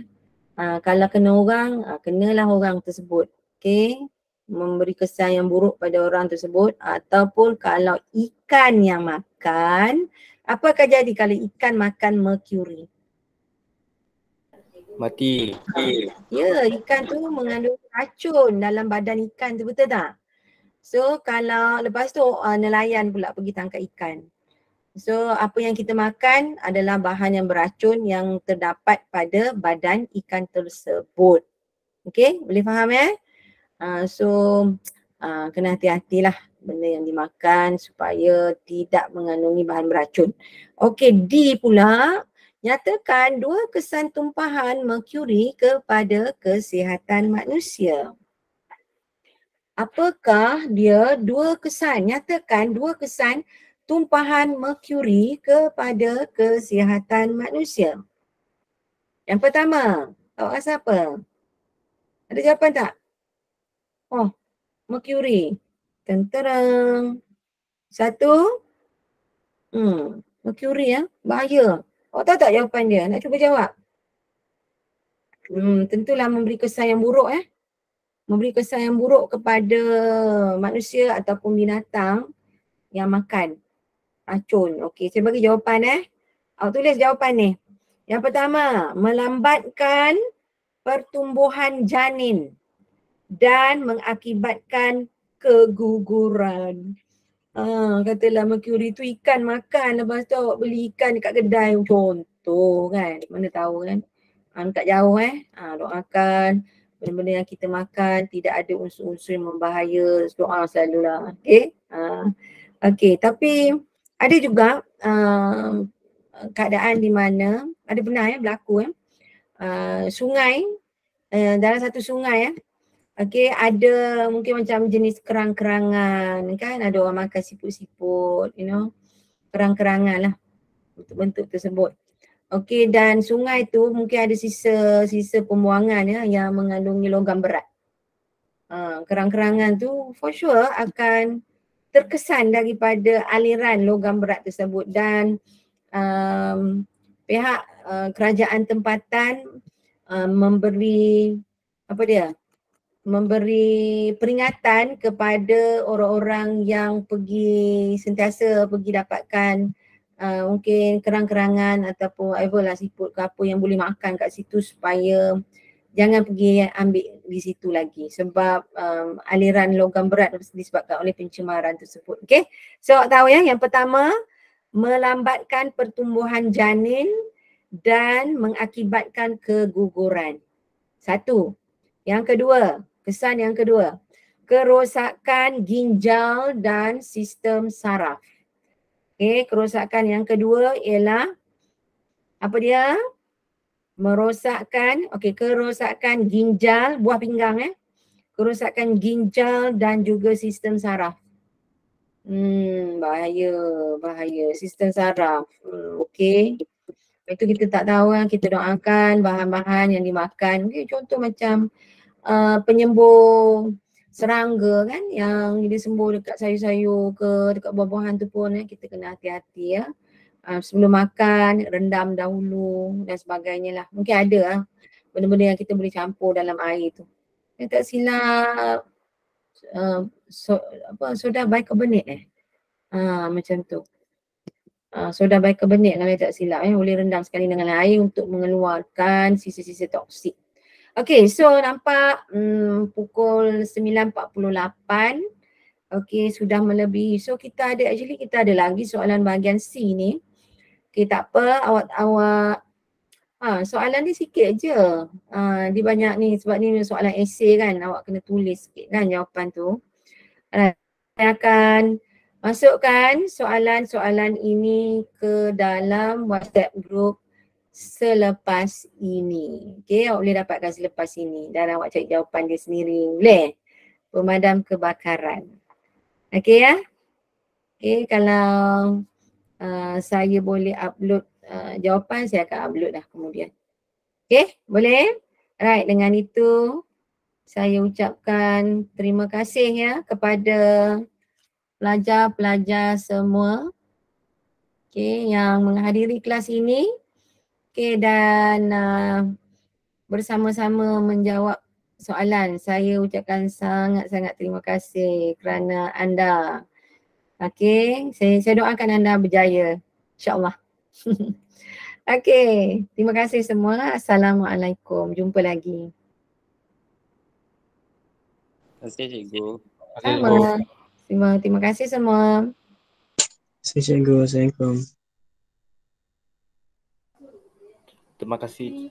Kalau kena orang, kenalah orang tersebut. Okay. Memberi kesan yang buruk pada orang tersebut. Ataupun kalau ikan yang makan, apa akan jadi kalau ikan makan merkuri? Mati. Ya, ikan tu mengandung racun dalam badan ikan tu, betul tak? So kalau lepas tu nelayan pula pergi tangkap ikan. So apa yang kita makan adalah bahan yang beracun yang terdapat pada badan ikan tersebut. Okay, boleh faham ya? So kena hati-hatilah benda yang dimakan supaya tidak mengandungi bahan beracun. Okay, D pula. Nyatakan 2 kesan tumpahan merkuri kepada kesihatan manusia. Apakah dia 2 kesan? Nyatakan 2 kesan tumpahan merkuri kepada kesihatan manusia. Yang pertama, awak rasa apa? Ada jawapan tak? Oh, merkuri. Tenterang. 1. Merkuri ya, bahaya. Awak tahu tak jawapan dia? Nak cuba jawab? Tentulah memberi kesan yang buruk memberi kesan yang buruk kepada manusia ataupun binatang yang makan racun. Okey, saya bagi jawapan Awak tulis jawapan ni. Yang pertama, melambatkan pertumbuhan janin dan mengakibatkan keguguran. Katalah merkuri tu ikan makan, lepas tu awak beli ikan dekat kedai contoh kan. Mana tahu kan. Dekat jauh doakan benda-benda yang kita makan tidak ada unsur-unsur yang membahaya. Doa selalulah. Okay. Okay, tapi ada juga keadaan di mana ada benar berlaku sungai, dalam satu sungai okay, ada mungkin macam jenis kerang-kerangan kan, ada orang makan siput-siput, kerang-kerangan lah bentuk-bentuk tersebut. Okey, dan sungai tu mungkin ada sisa pembuangan yang mengandungi logam berat. Kerang-kerangan tu for sure akan terkesan daripada aliran logam berat tersebut dan pihak kerajaan tempatan memberi memberi peringatan kepada orang-orang yang sentiasa pergi dapatkan mungkin kerang-kerangan ataupun whatever lah, siput ke apa yang boleh makan kat situ, supaya jangan pergi ambil di situ lagi sebab aliran logam berat disebabkan oleh pencemaran tersebut. Okay, so awak tahu ya, yang pertama melambatkan pertumbuhan janin dan mengakibatkan keguguran. Satu. Yang kedua, kesan yang kedua, kerosakan ginjal dan sistem saraf. Okay, kerosakan yang kedua ialah apa dia? Merosakkan, kerosakan ginjal, buah pinggang kerosakan ginjal dan juga sistem saraf. Bahaya sistem saraf. Okey. Itu kita tak tahu kan, kita doakan bahan-bahan yang dimakan. Okay, contoh macam penyembuh serangga kan, yang dia sembuh dekat sayur-sayur ke dekat buah-buahan tu pun kita kena hati-hati ya. Sebelum makan rendam dahulu dan sebagainya lah. Mungkin ada benda-benda yang kita boleh campur dalam air tu. Yang tak silap soda bicarbonate macam tu. Soda bicarbonate kalau tak silap boleh rendam sekali dengan air untuk mengeluarkan sisa-sisa toksik. Okay, so nampak pukul 9.48. Okay, sudah melebihi. So kita ada lagi soalan bahagian C ni. Okay, tak apa, awak soalan ni sikit je. Dia banyak ni sebab ni soalan esei kan, awak kena tulis sikit kan jawapan tu. Saya akan masukkan soalan-soalan ini ke dalam WhatsApp group selepas ini. Okay, awak boleh dapatkan selepas ini dan awak cari jawapan dia sendiri. Boleh? Pemadam kebakaran. Okay ya? Okay, kalau saya boleh upload jawapan, saya akan upload dah kemudian. Okay, boleh? Right, dengan itu saya ucapkan terima kasih ya kepada pelajar-pelajar semua yang menghadiri kelas ini dan bersama-sama menjawab soalan. Saya ucapkan sangat-sangat terima kasih kerana anda. Saya doakan anda berjaya, insyaAllah. Terima kasih semua. Assalamualaikum. Jumpa lagi. Terima kasih cikgu. Sama. Terima kasih semua. Cikgu, Assalamualaikum. Terima kasih.